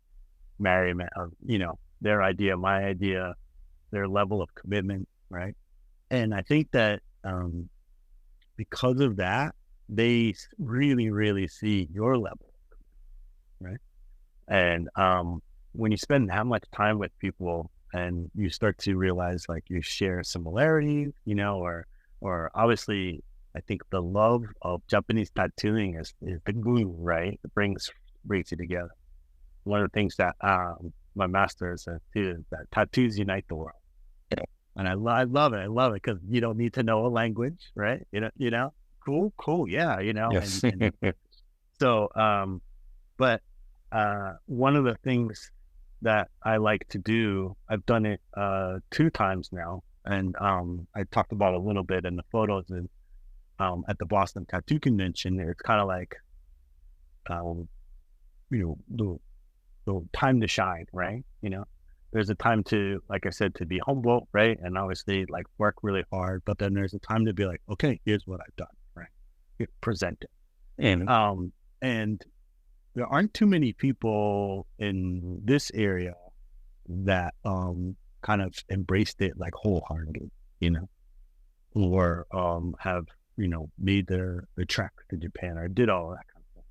marriage of, their idea, my idea, their level of commitment, right? And I think that because of that, they really, really see your level, right? And when you spend that much time with people and you start to realize like you share similarities, or obviously I think the love of Japanese tattooing is the glue, right? It brings you together. One of the things that my master said too is that tattoos unite the world. And I love it. I love it because you don't need to know a language, right? Cool. Yeah, Yes. and so, but one of the things that I like to do, I've done it 2 times now. And I talked about a little bit in the photos and at the Boston Tattoo Convention. It's kind of like, the time to shine, right? There's a time to, like I said, to be humble, right? And obviously like work really hard, but then there's a time to be like, okay, here's what I've done, right? Present it. And And there aren't too many people in this area that kind of embraced it like wholeheartedly, or have, made their trek to Japan or did all of that kind of stuff.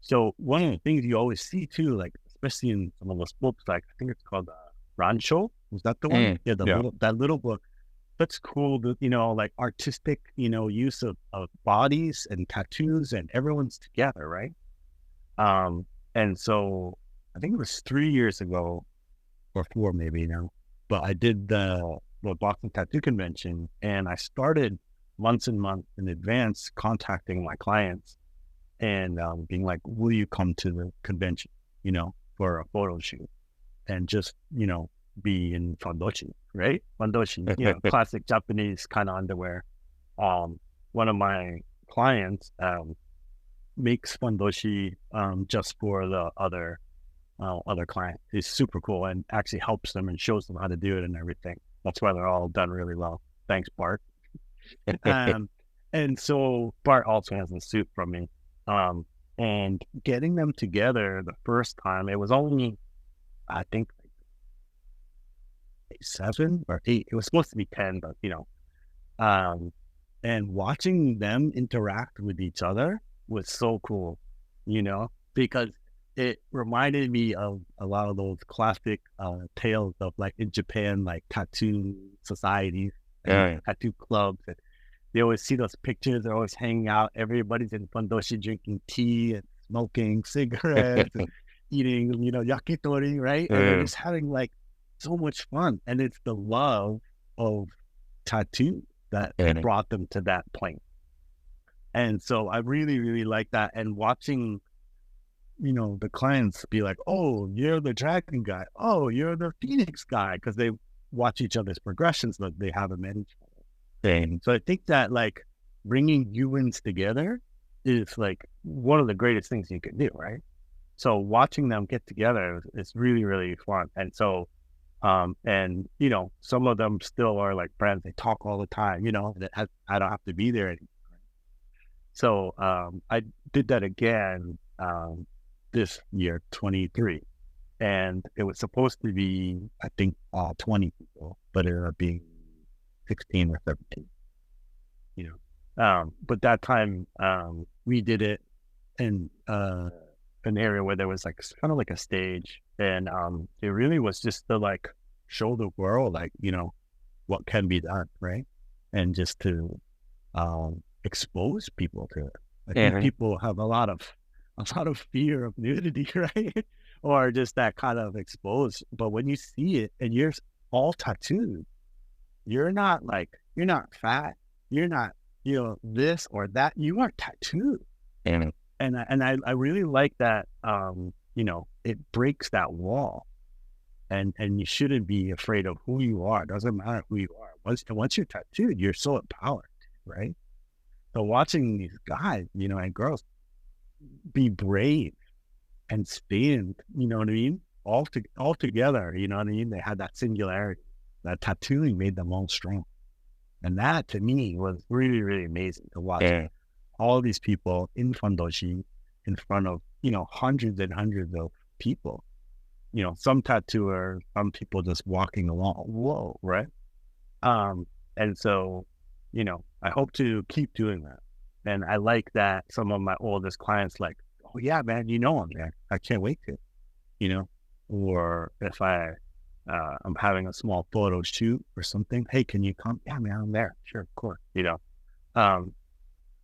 So one of the things you always see too, like especially in some of those books, like I think it's called Rancho. Was that the one? Yeah, that little book. That's cool. Like artistic, use of bodies and tattoos, and everyone's together, right? And so I think it was 3 years ago or 4 maybe now, but I did the Boston Tattoo Convention, and I started months and months in advance contacting my clients and being like, will you come to the convention, for a photo shoot and just, be in fandoshi, right? Fandoshi, classic Japanese kind of underwear. One of my clients makes fandoshi just for the other client. He's super cool and actually helps them and shows them how to do it and everything. That's why they're all done really well. Thanks, Bart. And so Bart also has a suit from me. And getting them together the first time, it was only, I think, 7 or 8. It was supposed to be 10, but and watching them interact with each other was so cool, because it reminded me of a lot of those classic tales of like in Japan, like tattoo societies, and tattoo clubs. And they always see those pictures. They're always hanging out. Everybody's in fandoshi drinking tea and smoking cigarettes and eating, yakitori, right? And they're just having like so much fun. And it's the love of tattoo that brought them to that point. And so I really, really like that. And watching, the clients be like, oh, you're the dragon guy. Oh, you're the phoenix guy. Because they watch each other's progressions, but they haven't met each other. So I think that like bringing humans together is like one of the greatest things you can do, right? So watching them get together is really, really fun. And so, and some of them still are like friends. They talk all the time, I don't have to be there anymore. So I did that again this year, 23. And it was supposed to be, I think, 20 people, but it ended up being 16 or 17. But that time we did it in an area where there was like kind of like a stage, and it really was just to like show the world like what can be done, right? And just to expose people to it. I think people have a lot of fear of nudity, right? Or just that kind of exposed. But when you see it and you're all tattooed, you're not fat, you're not this or that, you are tattooed. And I really like that. It breaks that wall, and you shouldn't be afraid of who you are. It doesn't matter who you are. Once you're tattooed, you're so empowered, right? So watching these guys, and girls be brave and stand, all together, they had that singularity. That tattooing made them all strong, and that to me was really, really amazing to watch. All these people in fandoshi in front of hundreds and hundreds of people, some tattooers, some people just walking along. Whoa, right? And so I hope to keep doing that And I like that some of my oldest clients like, oh yeah, man, you know I'm there. I can't wait to, you know. Or if I'm having a small photo shoot or something, hey, can you come? Yeah, man, I'm there. Sure, of course, you know.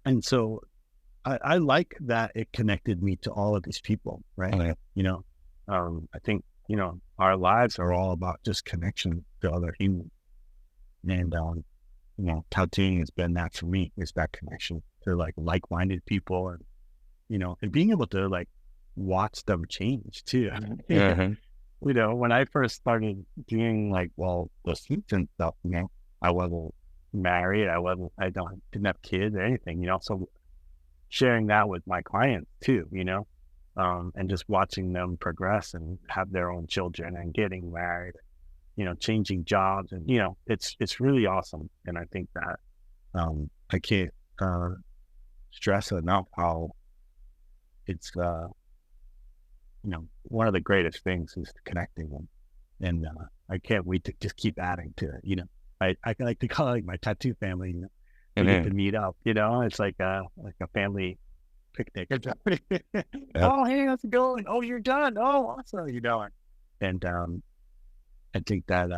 And so I like that it connected me to all of these people, right? Okay. You know, I think, you know, our lives are all about just connection to other humans. And, you know, tattooing has been that for me, is that connection to like-minded people, and, you know, and being able to like watch them change too. Mm-hmm. You know, when I first started doing the suits and stuff, you know, I wasn't married. Didn't have kids or anything, you know, so sharing that with my clients too, you know, and just watching them progress and have their own children and getting married, you know, changing jobs, and, you know, it's really awesome. And I think that, I can't, stress enough how it's, you know, one of the greatest things is connecting them. And, I can't wait to just keep adding to it. You know, I like to call it my tattoo family, you know, we get to meet up, you know, it's like a family picnic. Oh, hey, how's it going? Oh, you're done. Oh, awesome. You know, and, I think that,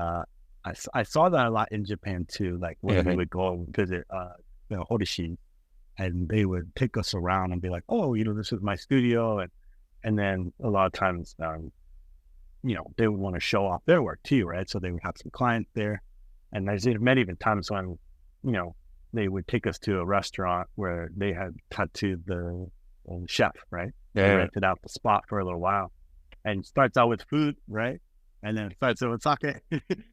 I saw that a lot in Japan too, like when we would go and visit, you know, Horishi, and they would take us around and be like, oh, you know, this is my studio. And then a lot of times, you know, they would want to show off their work too, right? So they would have some clients there. And there's many even times when, you know, they would take us to a restaurant where they had tattooed the chef, right? They rented out the spot for a little while, and it starts out with food, right? And then it starts out with sake.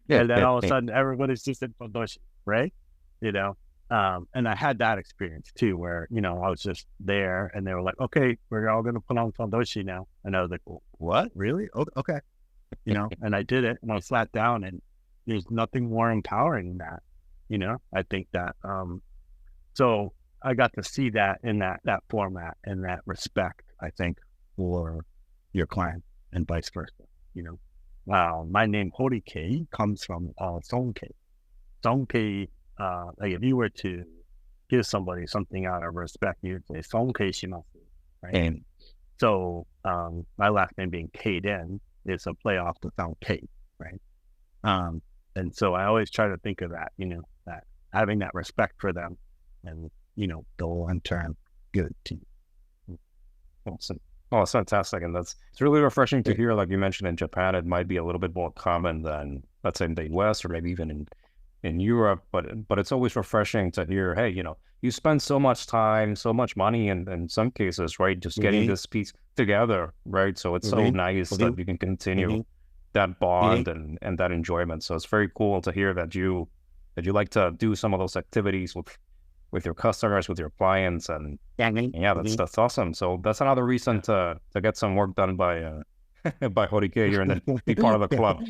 And then all of a sudden everybody's just in Fondoshi, right? You know? And I had that experience too, where, you know, I was just there and they were like, okay, we're all going to put on Fondoshi now. And I was like, what? Really? Oh, okay. You know, and I did it, and I sat down, and there's nothing more empowering than that. You know, I think that, so I got to see that in that format and that respect, I think, for your client and vice versa. You know, my name Horikei comes from Sonkei. Sonkei, like if you were to give somebody something out of respect, you'd say Sonkei shimasu, right? And so my last name being Kaden is a play off the sound K, right? And so I always try to think of that, you know, that having that respect for them, and, you know, they'll in turn give it to you. Awesome. Oh, it's fantastic. And it's really refreshing to hear. Like you mentioned, in Japan, it might be a little bit more common than, let's say, in the US, or maybe even in Europe, but it's always refreshing to hear, hey, you know, you spend so much time, so much money, and in some cases, right, just getting this piece together, right? So it's so nice that you can continue that bond and that enjoyment. So it's very cool to hear that you like to do some of those activities with your customers, with your clients, and yeah, that's awesome. So that's another reason to get some work done by by Horikei here and then be part of the club.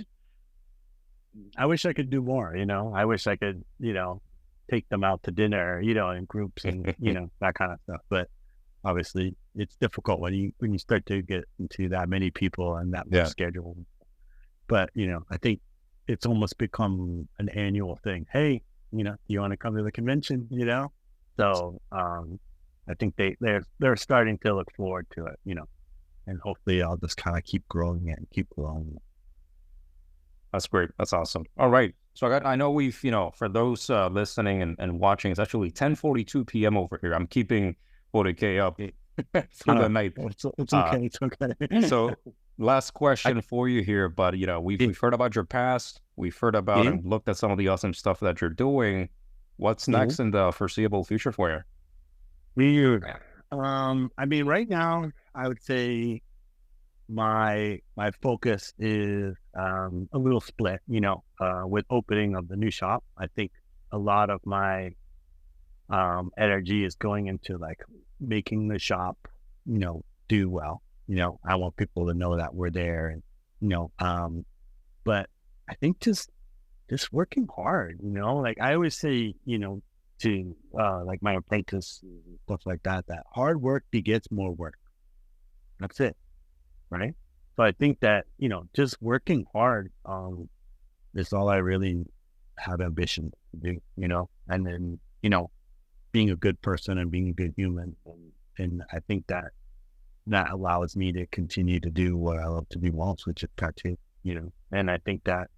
I wish I could do more, you know. I wish I could, you know, take them out to dinner, you know, in groups and, you know, that kind of stuff. But obviously it's difficult when you start to get into that many people and that much schedule. But, you know, I think it's almost become an annual thing. Hey, you know, you want to come to the convention, you know? So I think they're starting to look forward to it, you know, and hopefully I'll just kind of keep growing it and keep growing it. That's great. That's awesome. All right. So I know we've, you know, for those listening and watching, it's actually 10:42 p.m. over here. I'm keeping Horikei up through the night. It's okay. It's okay. So last question for you here, but, you know, we've heard about your past. We've heard about and looked at some of the awesome stuff that you're doing. What's next in the foreseeable future for you? I mean, right now, I would say my focus is a little split, you know, with opening of the new shop. I think a lot of my energy is going into like making the shop, you know, do well. You know, I want people to know that we're there, and, you know, but I think just working hard, you know, like I always say, you know, to like my apprentice, stuff like that hard work begets more work. That's it. Right. So I think that, you know, just working hard is all I really have ambition to do, you know, and then, you know, being a good person and being a good human. And I think that allows me to continue to do what I love to do most, which is tattoo, and I think that,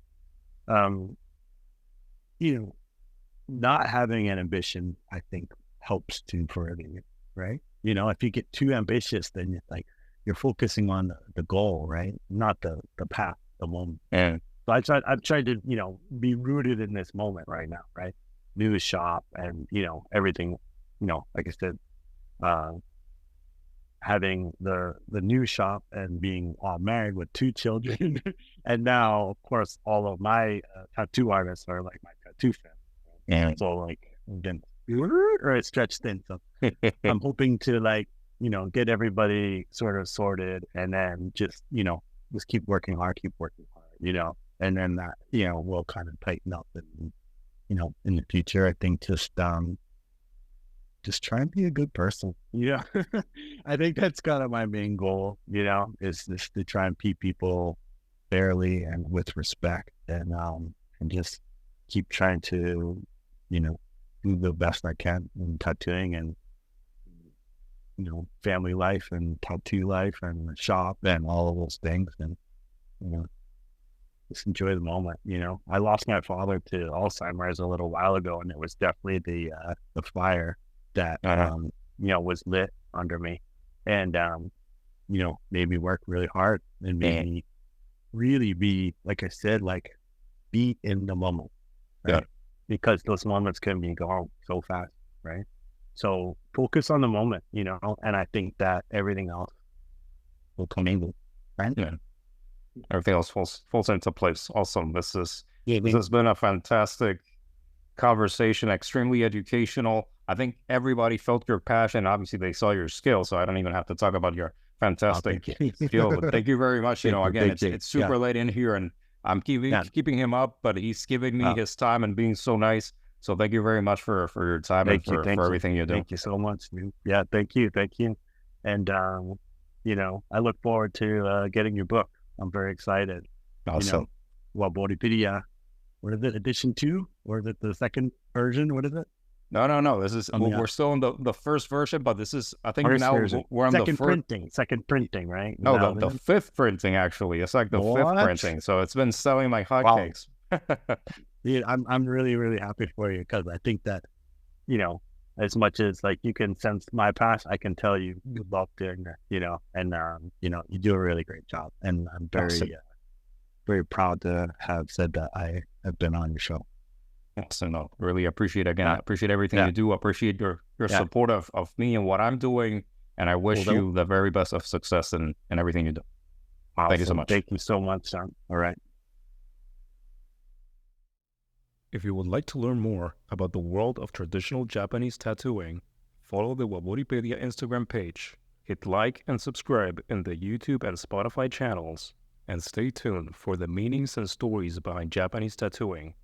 not having an ambition, I think helps to further you, right? If you get too ambitious, then it's like you're focusing on the goal, right? Not the path, the moment. And So I've tried to, be rooted in this moment right now, right? New shop and, everything, like I said, having the new shop and being married with 2 children. And now, of course, all of my tattoo artists are like my tattoo fans. and So like, then or it's stretched thin. So I'm hoping to get everybody sort of sorted, and then just keep working hard, and then that will kind of tighten up, and in the future, I think just try and be a good person. I think that's kind of my main goal. Is just to try and treat people fairly and with respect, and just keep trying to do the best I can in tattooing and family life and tattoo life and shop and all of those things, and just enjoy the moment. I lost my father to Alzheimer's a little while ago, and it was definitely the fire that was lit under me, and made me work really hard and made me really be, like I said, be in the moment, right? Because those moments can be gone so fast, right? So focus on the moment, and I think that everything else will come in, right? Yeah. Everything else falls into place. Awesome. This has been a fantastic conversation, extremely educational. I think everybody felt your passion. Obviously, they saw your skill, so I don't even have to talk about your fantastic skill. But thank you very much. Again, it's super late in here, and I'm keeping him up, but he's giving me his time and being so nice. So thank you very much for your time and for everything you do. Thank you so much. Yeah, thank you. And I look forward to getting your book. I'm very excited. Awesome. Waboripedia. What is it? Edition 2, or is it the second version? What is it? No. This is we're still in the first version, but this is, I think, now we're on second the second printing, right? No, the 5th printing actually. It's like the 5th printing, so it's been selling like hotcakes. Wow. Yeah, I'm really, really happy for you, because I think that as much as you can sense my passion, I can tell you love doing that, and you do a really great job, and I'm very proud to have said that I have been on your show. So no, really appreciate appreciate everything you do. Appreciate your support of me and what I'm doing, and I wish you the very best of success in everything you do. Awesome. Thank you so much. Thank you so much, son. All right. If you would like to learn more about the world of traditional Japanese tattooing, follow the Waboripedia Instagram page, hit like and subscribe in the YouTube and Spotify channels, and stay tuned for the meanings and stories behind Japanese tattooing,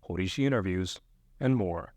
Horishi interviews, and more.